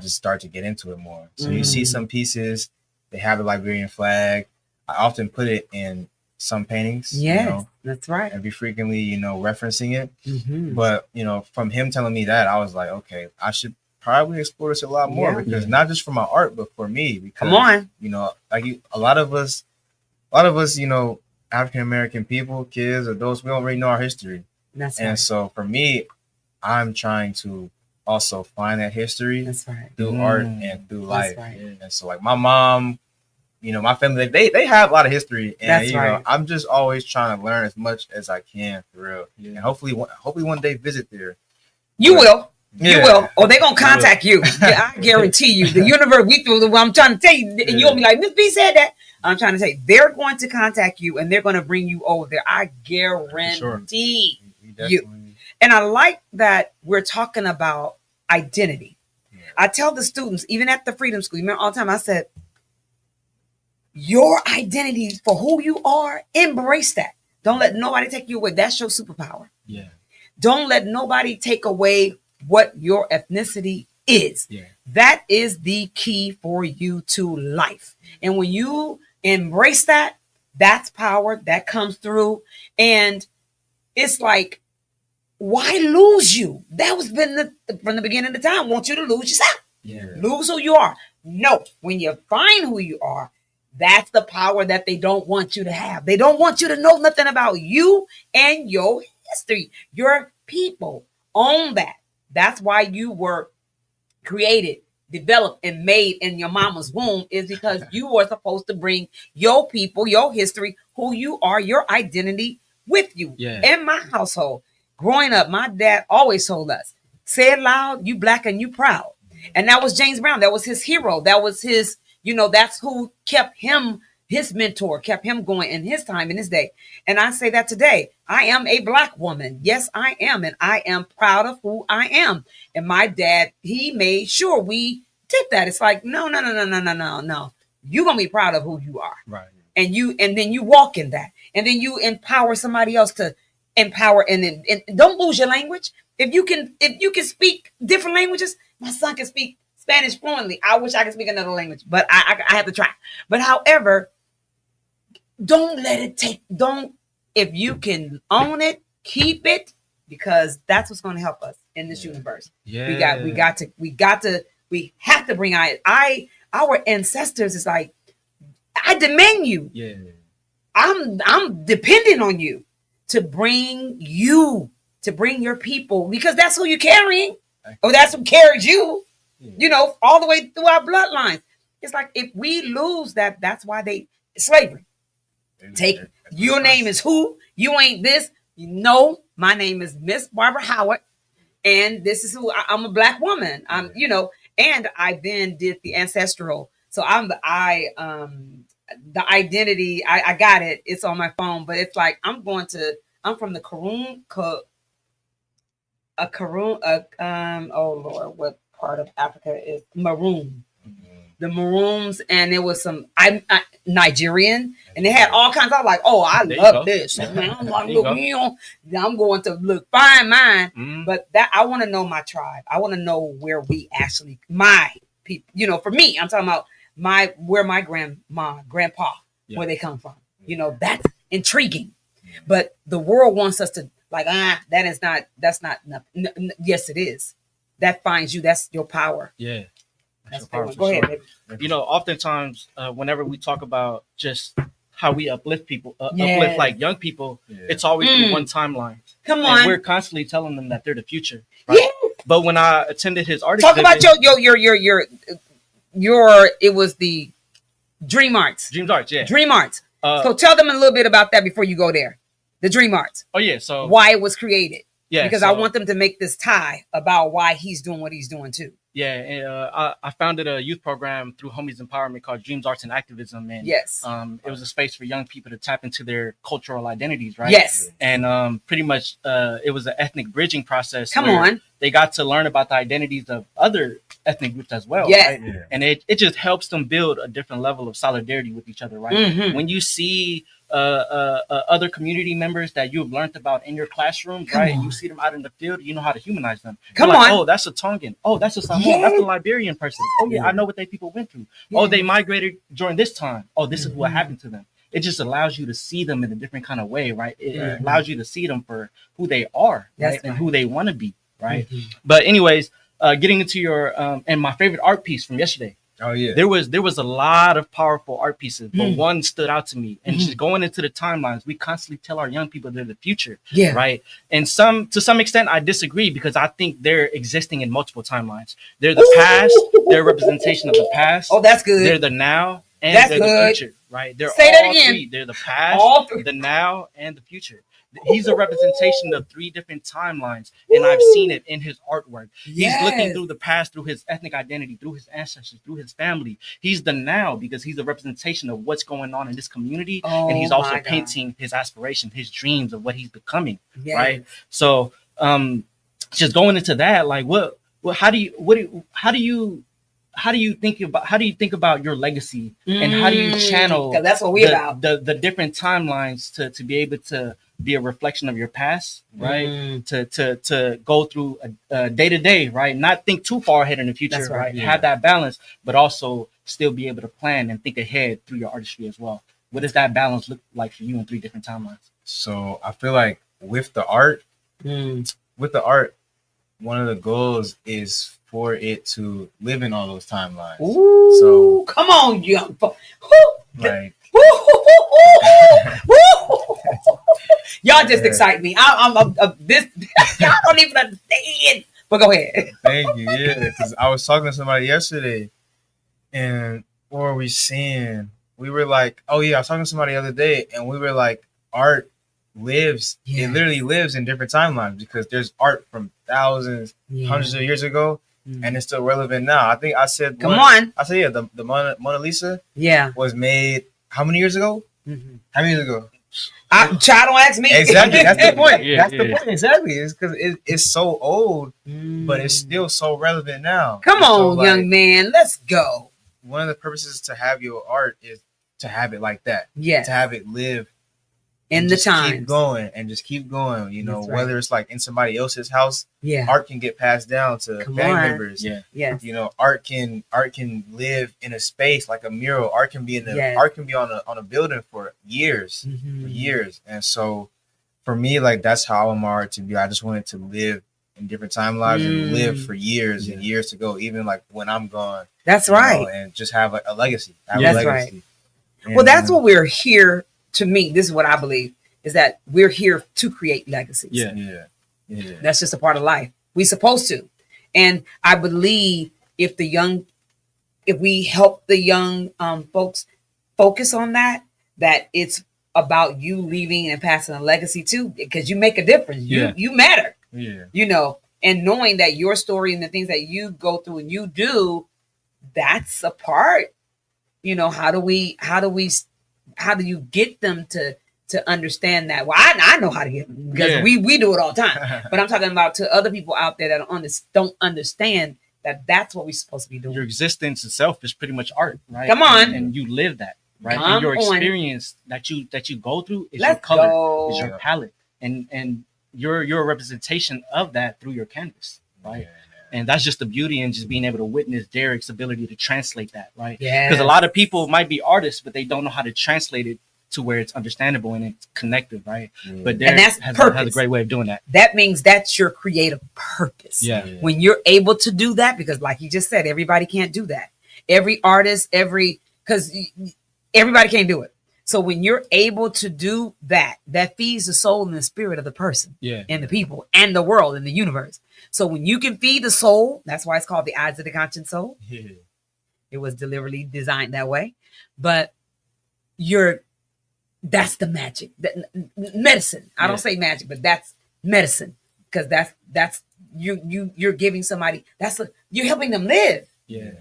started to get into it more. So you see some pieces, they have the Liberian flag. I often put it in some paintings. Yeah, that's right. And be frequently, referencing it. But from him telling me that, I was like, okay, I should probably explore this a lot more because not just for my art, but for me. Because, come on, like a lot of us, African American people, kids, adults, we don't really know our history. That's and right. so for me, I'm trying to also find that history through art and through life. Right. And so like my mom, my family, they have a lot of history, and I'm just always trying to learn as much as I can for real. And hopefully one day visit there. You will. You will, or they're gonna contact you. I guarantee you. The universe, I'm trying to tell you, and you'll be like, Miss B said that. I'm trying to say they're going to contact you and they're going to bring you over there. I guarantee you. And I like that we're talking about identity. I tell the students, even at the Freedom School, all the time, I said, your identity for who you are, embrace that. Don't let nobody take you away. That's your superpower. Yeah. Don't let nobody take away what your ethnicity is. Yeah. That is the key for you to life. And when you embrace that, that's power that comes through. And it's like, why lose you? That was been from the beginning of the time. Want you to lose yourself. Yeah. Lose who you are. No, when you find who you are, that's the power that they don't want you to have. They don't want you to know nothing about you and your history. Your people own that. That's why you were created, developed, and made in your mama's womb, is because you were supposed to bring your people, your history, who you are, your identity with you. Yeah. In my household, growing up, my dad always told us, say it loud, you black and you proud. And that was James Brown. That was his hero. That was his, that's who kept him, his mentor, kept him going in his time, in his day. And I say that today. I am a black woman. Yes, I am. And I am proud of who I am. And my dad, he made sure we did that. It's like, no. You're going to be proud of who you are. Right. And then you walk in that. And then you empower somebody else to empower. And don't lose your language. If you can speak different languages, my son can speak Spanish fluently. I wish I could speak another language, but I have to try. But however, if you can own it, keep it, because that's what's going to help us in this universe. Yeah. We have to bring our ancestors. Is like, I demand you. Yeah. I'm depending on you to bring your people, because that's who you're carrying, or that's who carries you. All the way through our bloodlines. It's like, if we lose that, that's why slavery. Take your name is who? You ain't this. My name is Ms.Barbara Howard, and this is who I'm a black woman. And I then did the ancestral. So the identity, I got it. It's on my phone, but it's like, I'm from the Karun, oh Lord, what part of Africa is Maroon? The Maroons, and there was some Nigerian, and they had all kinds. I was like, oh, I love this. So, man, I'm like, look, I'm going to find mine. But that, I want to know my tribe. I want to know where we actually, my people. For me, I'm talking about where my grandpa, where they come from. That's intriguing. But the world wants us to that's not enough. Yes, it is. That finds you. That's your power. Yeah. That's power. Go ahead, baby. Oftentimes, whenever we talk about just how we uplift people, uplift like young people, it's always through one timeline. Come on. And we're constantly telling them that they're the future. Right? Yeah. But when I attended his art exhibit, about it was the Dream Arts. Dream Arts, yeah. Dream Arts. So tell them a little bit about that before you go there. The Dream Arts. Oh yeah. So why it was created. Yeah. Because I want them to make this tie about why he's doing what he's doing too. Yeah, and I founded a youth program through Homies Empowerment called Dreams, Arts, and Activism. And yes, it was a space for young people to tap into their cultural identities, right? Yes. And pretty much it was an ethnic bridging process. Come on. They got to learn about the identities of other ethnic groups as well. Yes. Right? Yeah. And it just helps them build a different level of solidarity with each other, right? Mm-hmm. When you see other community members that you've learned about in your classroom, right? And you see them out in the field, you know how to humanize them. Come on. Like, oh, that's a Tongan. Oh, that's a Samoan. That's a Liberian person. Oh, yeah, I know what they people went through. Yeah. Oh, they migrated during this time. Oh, this is what happened to them. It just allows you to see them in a different kind of way, right? It allows you to see them for who they are, right? And who they want to be, right? But anyways, getting into your and my favorite art piece from yesterday. Oh yeah. There was a lot of powerful art pieces, but one stood out to me. And just going into the timelines, we constantly tell our young people they're the future. Yeah. Right. And to some extent I disagree, because I think they're existing in multiple timelines. They're the past, they're a representation of the past. Oh, that's good. They're the now, and That's they're good. the future. Right. They're Say that all again. three. They're the past, All three. the now, and the future. He's a representation of three different timelines, and I've seen it in his artwork. Yes. He's looking through the past, through his ethnic identity, through his ancestors, through his family. He's the now, because he's a representation of what's going on in this community, and he's also painting his aspirations, his dreams of what he's becoming. Yes. Right. So, just going into that, like, how do you think about your legacy, and how do you channel? That's what we're about. The different timelines to be able to be a reflection of your past, right? To go through a day to day, right? Not think too far ahead in the future, That's right? right. Have that balance, but also still be able to plan and think ahead through your artistry as well. What does that balance look like for you in three different timelines? So I feel like with the art, one of the goals is for it to live in all those timelines. Ooh, so come on, young folks. Like, y'all just excite me. I'm this. Y'all don't even understand. But go ahead. Thank you. Yeah, because I was talking to somebody yesterday, and what were we saying? We were like, oh yeah, I was talking to somebody the other day, and we were like, art lives. Yeah. It literally lives in different timelines, because there's art from thousands, hundreds of years ago, and it's still relevant now. I think I said, I said, yeah, the Mona Lisa, was made how many years ago? How many years ago? Child, don't ask me. Exactly, that's the point. Yeah, that's the point. Exactly, it's because it's so old, but it's still so relevant now. Come on, so, young man, let's go. One of the purposes to have your art is to have it like that. Yeah, to have it live in the time. Keep going and just keep going. You know, whether it's like in somebody else's house, yeah, art can get passed down to family members. Yeah, yeah. You know, art can live in a space like a mural. Art can be art can be on a building for years, And so, for me, like that's how I want my art to be. I just want it to live in different timelines and live for years and years to go, even like when I'm gone. That's right. And just have a legacy. That's right. And, well, that's what we're here. To me, this is what I believe, is that we're here to create legacies. Yeah. That's just a part of life. We're supposed to. And I believe if we help the young folks focus on that it's about you leaving and passing a legacy too, because you make a difference. You matter. Yeah. You know, and knowing that your story and the things that you go through and you do, that's a part. You know, how do you get them to understand that? Well, I know how to get them, because we do it all the time. But I'm talking about to other people out there that don't understand that that's what we're supposed to be doing. Your existence itself is pretty much art, right? Come on, and you live that, right? And your experience that you go through is your color, is your palette, and you're a representation of that through your canvas, right? And that's just the beauty in just being able to witness Derrick's ability to translate that, right? Yeah. Because a lot of people might be artists, but they don't know how to translate it to where it's understandable and it's connected, right? But Derrick has a great way of doing that. That means that's your creative purpose. Yeah. When you're able to do that, because like you just said, everybody can't do that. Every artist, because everybody can't do it. So when you're able to do that, that feeds the soul and the spirit of the person, and the people and the world and the universe. So when you can feed the soul, that's why it's called the eyes of the conscious soul. Yeah. It was deliberately designed that way. But that's the magic. Medicine. I don't say magic, but that's medicine. Because that's you're giving somebody, you're helping them live. Yeah.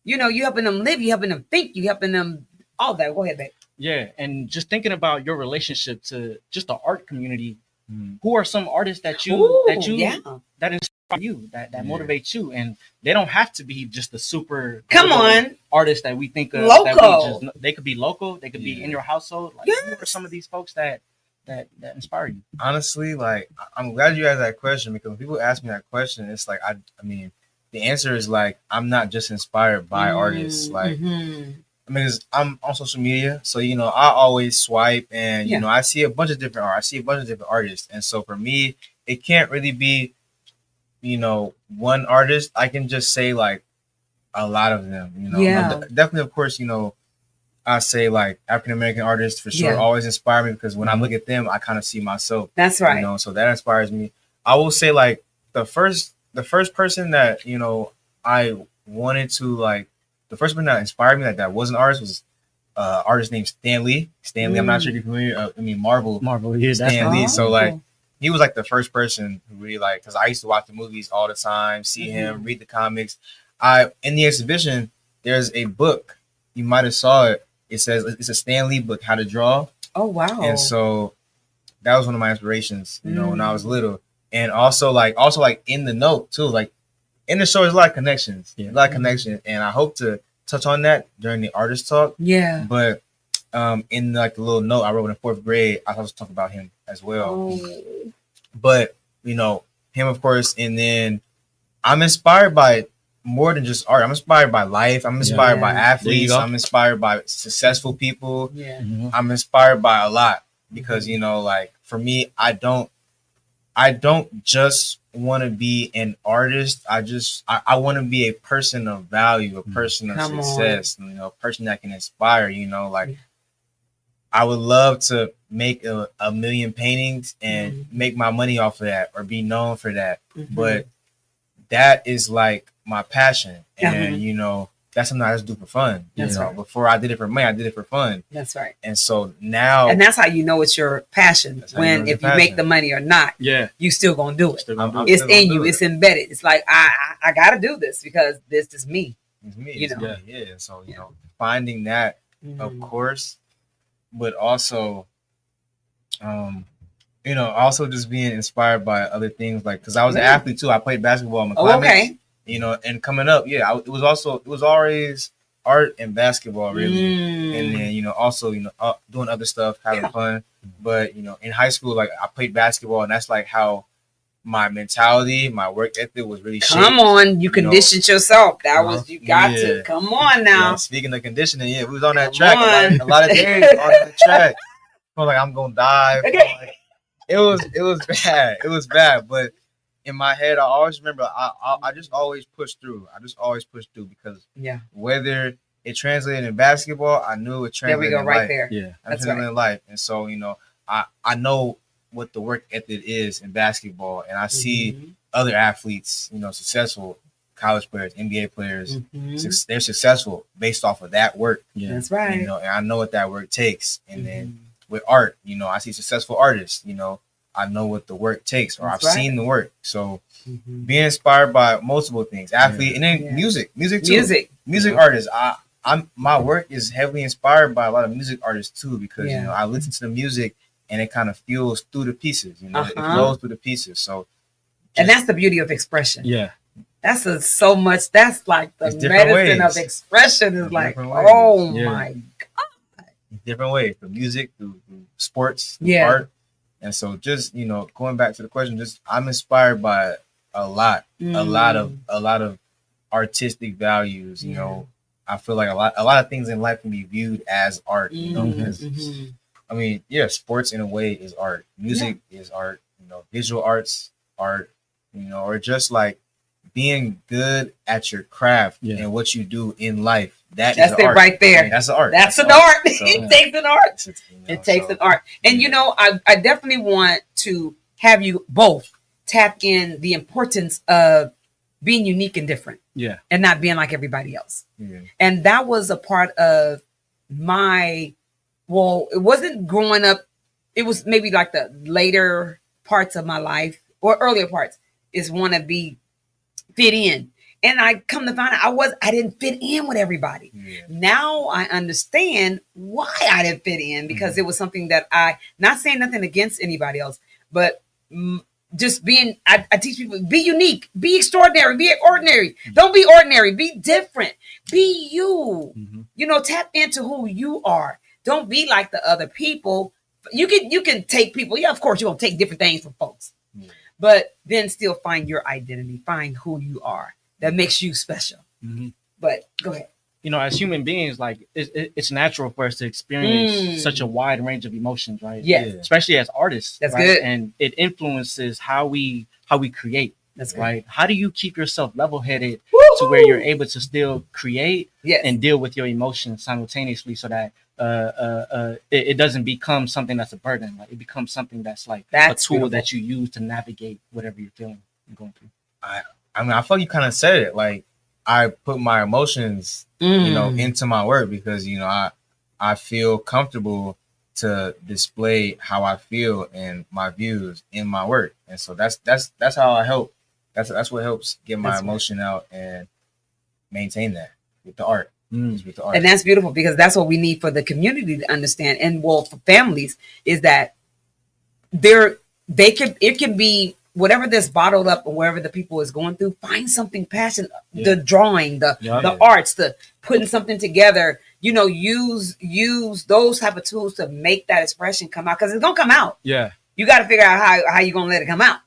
You know, you're helping them live, you're helping them think, you're helping them all that. Go ahead, babe. Yeah, and just thinking about your relationship to just the art community, who are some artists that inspire you, that motivate you, and they don't have to be just the super artist that we think of. Local. They could be local. They could be in your household. Like, who are some of these folks that inspire you? Honestly, like, I'm glad you asked that question, because when people ask me that question, it's like I mean, the answer is like, I'm not just inspired by artists, like. I mean, I'm on social media, so, you know, I always swipe and, you know, I see a bunch of different art. I see a bunch of different artists. And so for me, it can't really be one artist, I can just say like a lot of them. Definitely, of course, I say like African American artists for sure always inspire me because when I look at them, I kind of see myself. That's right. So that inspires me. I will say like the first person that I wanted to like the first person that inspired me that was an artist was artist named Stan Lee. I'm not sure if you're familiar. Marvel, yeah, Stan Lee. So like he was like the first person who really like because I used to watch the movies all the time, see him, read the comics. In the exhibition, there's a book. You might have saw it. It says it's a Stan Lee book, How to Draw. Oh wow! And so that was one of my inspirations, when I was little. And also in the note too, like in the show, there's a lot of connections, And I hope to touch on that during the artist talk. Yeah. But in like the little note I wrote in the 4th grade, I was talking about him as well. Oh. But him of course, and then I'm inspired by more than just art. I'm inspired by life. I'm inspired by athletes. I'm inspired by successful people. Yeah. I'm inspired by a lot because like for me, I don't just want to be an artist. I want to be a person of value, a person of success, a person that can inspire. Like I would love to make a million paintings and make my money off of that or be known for that, but that is like my passion, and that's something I just do for fun. That's right. Before I did it for money, I did it for fun. That's right. And so now, and that's how you know it's your passion. When if you make the money or not, you still gonna do it. It's in you. It's embedded. It's like I gotta do this because this is me. It's me. Yeah. So finding that, of course, but also, also just being inspired by other things, like because I was an athlete too. I played basketball in my climates, and coming up, it was always art and basketball really, and then also doing other stuff, having fun. But in high school, like I played basketball, and that's like how my mentality, my work ethic was really shaped. Come on, you conditioned yourself. That was you got to come on now. Speaking of conditioning, we was on that track a lot of days on the track. I'm like I'm gonna dive. Like, it was bad. It was bad, but in my head, I always remember I just always pushed through. Because whether it translated in basketball, I knew it translated in life. There. Yeah, that's right. In life, and so I know what the work ethic is in basketball, and I see other athletes, successful college players, NBA players, they're successful based off of that work. Yeah, that's right. And I know what that work takes, and then with art, I see successful artists, I know what the work takes, or I've seen the work. So being inspired by multiple things, athlete, and then music too. Music artists. My work is heavily inspired by a lot of music artists too, because I listen to the music and it kind of fuels through the pieces. It flows through the pieces. So, and that's the beauty of expression. Yeah, that's so much. That's like the medicine of expression. Is like, oh my god, different ways through music, through sports, through art. And so just, going back to the question, I'm inspired by a lot of artistic values. I feel like a lot of things in life can be viewed as art, because I mean, sports in a way is art. Music is art, visual arts, art, or just like being good at your craft and what you do in life. That's it art. Right there. That's the art. That's an art. So, it takes an art. It takes an art. And I definitely want to have you both tap in the importance of being unique and different. Yeah. And not being like everybody else. Yeah. And that was a part of it wasn't growing up. It was maybe like the later parts of my life or earlier parts is want to be fit in. And I come to find out I didn't fit in with everybody. Yeah. Now I understand why I didn't fit in, because it was something that not saying nothing against anybody else, but just being, I teach people, be unique, be extraordinary, be ordinary. Don't be ordinary, be different, be you. Tap into who you are. Don't be like the other people. You can take people. Yeah, of course you're going to take different things from folks, but then still find your identity, find who you are. That makes you special. But go ahead. As human beings, like it's natural for us to experience such a wide range of emotions, right? Yeah. Especially as artists. That's right? good. And it influences how we create. That's good. Right? How do you keep yourself level-headed Woo-hoo! to where you're able to still create Yes. and deal with your emotions simultaneously, so that it doesn't become something that's a burden. Like it becomes something that's like That's a tool beautiful. that you use to navigate whatever you're feeling and going through. I mean, I feel like you kind of said it. Like I put my emotions, into my work because I feel comfortable to display how I feel and my views in my work, and so that's how I help. That's what helps get my emotion out and maintain that with the art. With the art. And that's beautiful because that's what we need for the community to understand, and well, for families, is that it can be whatever that's bottled up or wherever the people is going through. Find something passionate, the drawing, the arts, the putting something together. Use those type of tools to make that expression come out, because it's gonna come out. Yeah, you got to figure out how you're gonna let it come out.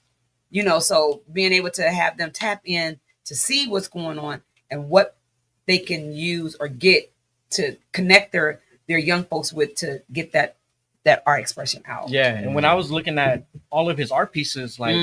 So being able to have them tap in to see what's going on and what they can use or get to connect their young folks with, to get that art expression out. Yeah, and when I was looking at all of his art pieces, like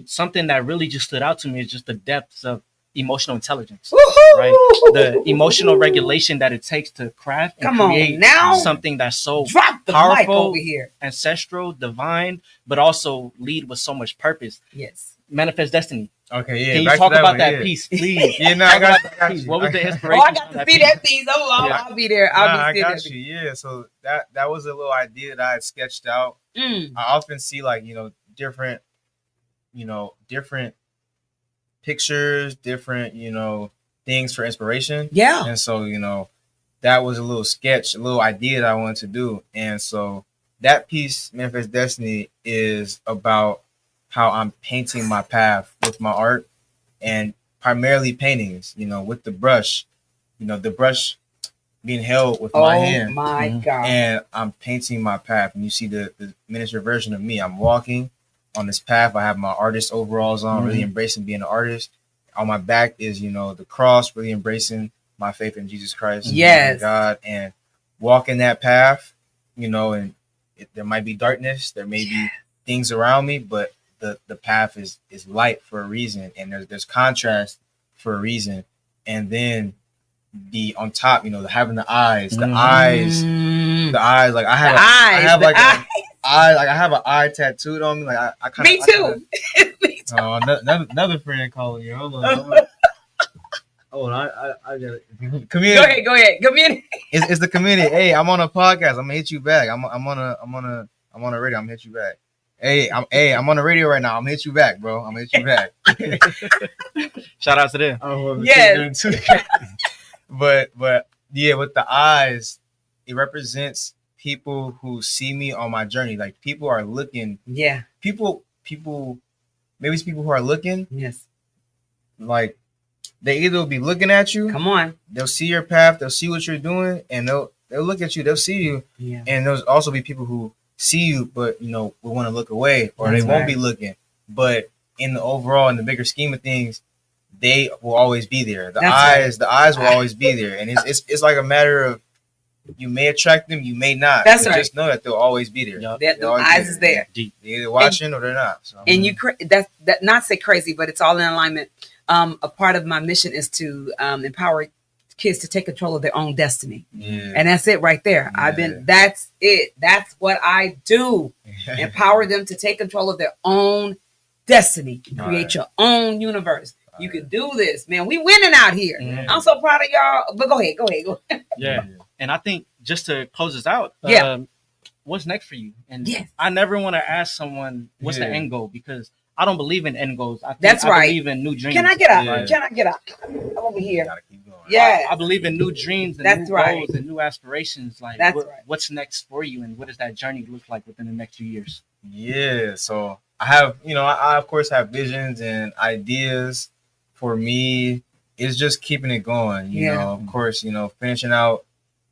something that really just stood out to me is just the depths of emotional intelligence. Woo-hoo! Right? The emotional regulation that it takes to craft and create something that's so Drop the powerful, mic over here. ancestral, divine, but also lead with so much purpose. Yes. Manifest Destiny. Okay, yeah. Can you talk about that piece, please? Yeah, no, I got you. What was the inspiration? I got to see that piece. I'll be there. I got you. Yeah, so that was a little idea that I had sketched out. I often see different pictures, different things for inspiration. Yeah. And so that was a little sketch, a little idea that I wanted to do. And so that piece, Manifest Destiny, is about how I'm painting my path with my art, and primarily paintings, with the brush, the brush being held with my hand. Oh my God. And I'm painting my path. And you see the miniature version of me. I'm walking on this path. I have my artist overalls on, really embracing being an artist. On my back is, the cross, really embracing my faith in Jesus Christ. Yes. God, and walking that path, and there might be darkness, there may be things around me, but the path is light for a reason, and there's contrast for a reason. And then on top, having the eyes, like I have an eye tattooed on me. Like I kind of. Me too. Me too. Another friend calling you. Hold on. I got it. Community. Go ahead. Community. It's the community. Hey, I'm on a podcast. I'm gonna hit you back. I'm on a radio. I'm gonna hit you back. Hey, I'm on the radio right now. I'm gonna hit you back, bro. I'm gonna hit you back. Shout out to them. Yes. But yeah, with the eyes, it represents people who see me on my journey. Like people are looking. Yeah. People. Maybe it's people who are looking. Yes. Like they either will be looking at you. Come on. They'll see your path. They'll see what you're doing, and they'll look at you. They'll see you. Yeah. And there's also be people who see you, but will want to look away, or they won't be looking. But in the bigger scheme of things, they will always be there. The eyes will always be there, and it's like a matter of, you may attract them, you may not. That's but right. Just know that they'll always be there. The eyes is there. They're either watching or they're not. So. And that not say crazy, but it's all in alignment. A part of my mission is to empower kids to take control of their own destiny. Yeah. And that's it right there. Yeah. That's it. That's what I do. Empower them to take control of their own destiny. Create your own universe. You can do this, man. We winning out here. I'm so proud of y'all. But go ahead. Yeah. And I think just to close this out, what's next for you? And I never want to ask someone what's the end goal, because I don't believe in end goals. I believe in new dreams. Can I get out? I'm over here. I believe in new dreams and new goals and new aspirations. Like, what's next for you, and what does that journey look like within the next few years? Yeah, so I have, I of course have visions and ideas. For me, it's just keeping it going. Of course, finishing out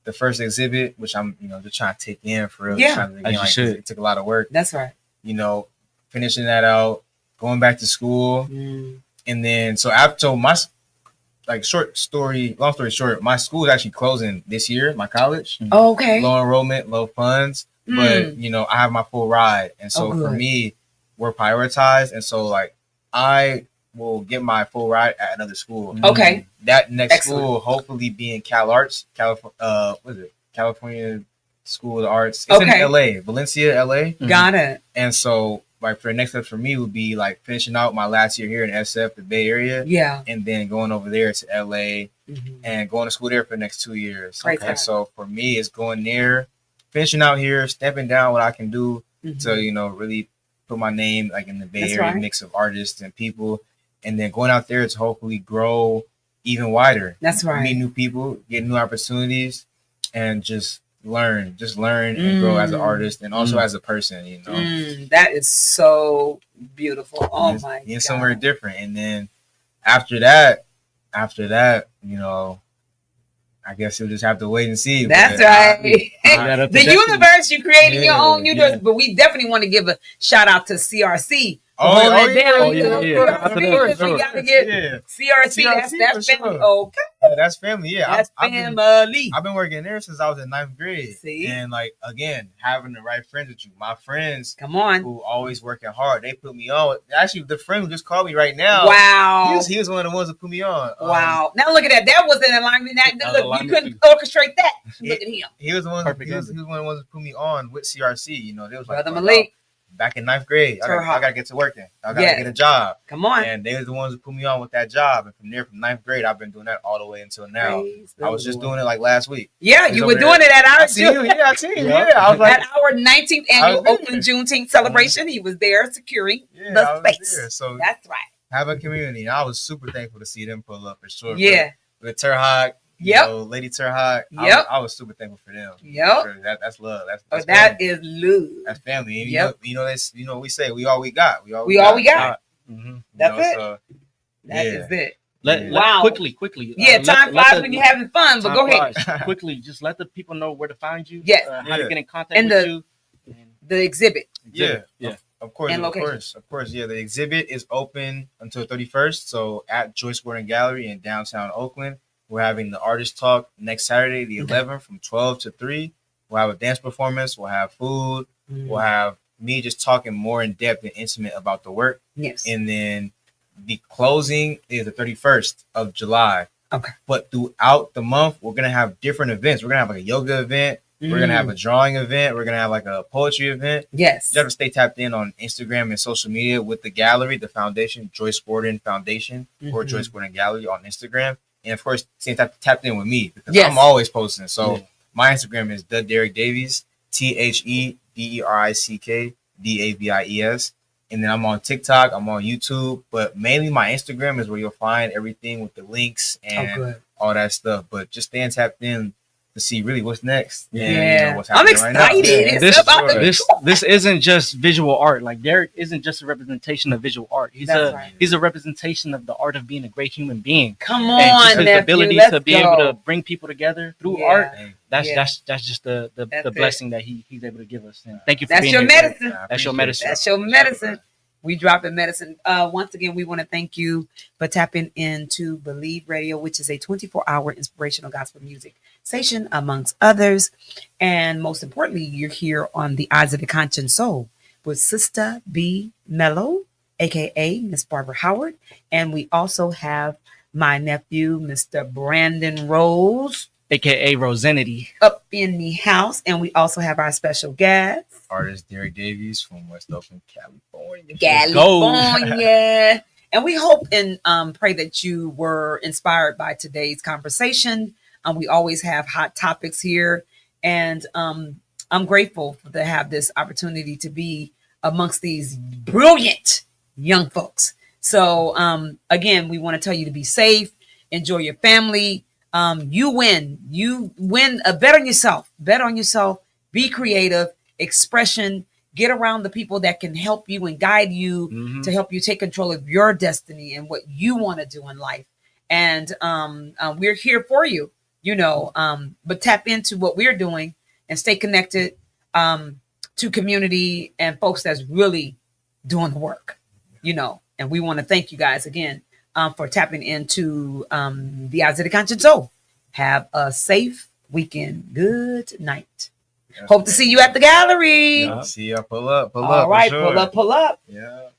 the first exhibit, which I'm, just trying to take in for real. Yeah, it took a lot of work. That's right. Finishing that out, going back to school, and then long story short, my school is actually closing this year. My college. Oh, okay. Low enrollment, low funds, but I have my full ride, and so for me, we're prioritized, and so I will get my full ride at another school. Okay. That next Excellent. school hopefully being Cal Arts, California. What is it? California School of Arts. It's in LA, Valencia, LA. Got it. And so, like, for the next step for me would be like finishing out my last year here in SF, the Bay Area. Yeah. And then going over there to LA and going to school there for the next 2 years. And so for me, it's going there, finishing out here, stepping down what I can do to, you know, really put my name like in the Bay Area mix of artists and people. And then going out there to hopefully grow even wider. That's right. Meet new people, get new opportunities, and just learn and grow as an artist and also as a person, you know. That is so beautiful. Oh my God. Somewhere different. And then after that, you know, I guess you'll just have to wait and see. That's right. The universe, you creating your own universe. But we definitely want to give a shout out to CRC. Yeah. We gotta get CRC. That's family. Okay. That's family. Yeah, that's family. I've been working there since I was in 9th grade. See? And like again, having the right friends with you. My friends, come on, who always working hard. They put me on. Actually, the friend who just called me right now. Wow. He was one of the ones that put me on. Wow. Now look at that. That was an alignment. Look, you couldn't orchestrate that. Look at him. He was one. He was one of the ones that put me on with CRC. You know, they was Brother Malik. Back in 9th grade, I gotta get to working. I gotta get a job. Come on. And they were the ones who put me on with that job. And from there, from 9th grade, I've been doing that all the way until now. I was just doing it like last week. Yeah, you were doing it at our I see you. Yeah, I was like, at our 19th annual Oakland Juneteenth celebration. He was there securing the space. So that's right. Have a community. I was super thankful to see them pull up for sure. Yeah. With Terhawk. Yep. Lady Terhawk. Yep. I was super thankful for them. Yep. Sure. That's love. That's that is love. That's family. And yep. You know, we say we all we got. We all we got. That's it. So, that is it. Wow. Quickly. Yeah, time flies when you're having fun, but go ahead. Quickly, just let the people know where to find you. Yes. How to get in contact with you. The exhibit. Yeah. Of course. Yeah, the exhibit is open until 31st. So at Joyce Gordon Gallery in downtown Oakland. We're having the artist talk next Saturday, the 11th, from 12 to 3. We'll have a dance performance. We'll have food. We'll have me just talking more in depth and intimate about the work. Yes. And then the closing is the 31st of July. Okay. But throughout the month, we're going to have different events. We're going to have like a yoga event. We're going to have a drawing event. We're going to have like a poetry event. Yes. You have to stay tapped in on Instagram and social media with the gallery, the foundation, Joyce Gordon Foundation, or Joyce Gordon Gallery on Instagram. And of course, stay tapped in with me because I'm always posting. So my Instagram is the Derrick Davies, THEDERICK And then I'm on TikTok, I'm on YouTube, but mainly my Instagram is where you'll find everything with the links and all that stuff. But just staying tapped in to see really what's next. And, you know, what's I'm excited. Right now. This isn't just visual art. Like Derrick isn't just a representation of visual art. He's a representation of the art of being a great human being. Come on, and his ability to be able to bring people together through art. That's just the blessing that he's able to give us. And thank you for being here. That's your medicine. That's your medicine. We dropping medicine. Once again, we want to thank you for tapping into Believe Radio, which is a 24-hour inspirational gospel music station, amongst others. And most importantly, you're here on the Eyes of the Conscious Soul with Sistah B. Mellow, a.k.a. Ms.Barbara Howard. And we also have my nephew, Mr. Brandon Rose, a.k.a. Rosenity, up in the house. And we also have our special guest, artist Derrick Davies from West Oakland, California. California. And we hope and pray that you were inspired by today's conversation. We always have hot topics here. And I'm grateful to have this opportunity to be amongst these brilliant young folks. So, again, we want to tell you to be safe, enjoy your family. You win. Bet on yourself. Bet on yourself. Be creative. Expression. Get around the people that can help you and guide you to help you take control of your destiny and what you want to do in life. And we're here for you, but tap into what we're doing and stay connected to community and folks that's really doing the work, and we want to thank you guys again for tapping into the Eyes of the Conscious Soul. Have a safe weekend. Good night. Hope to see you at the gallery. See ya. Pull up. All right. Pull up. Yeah.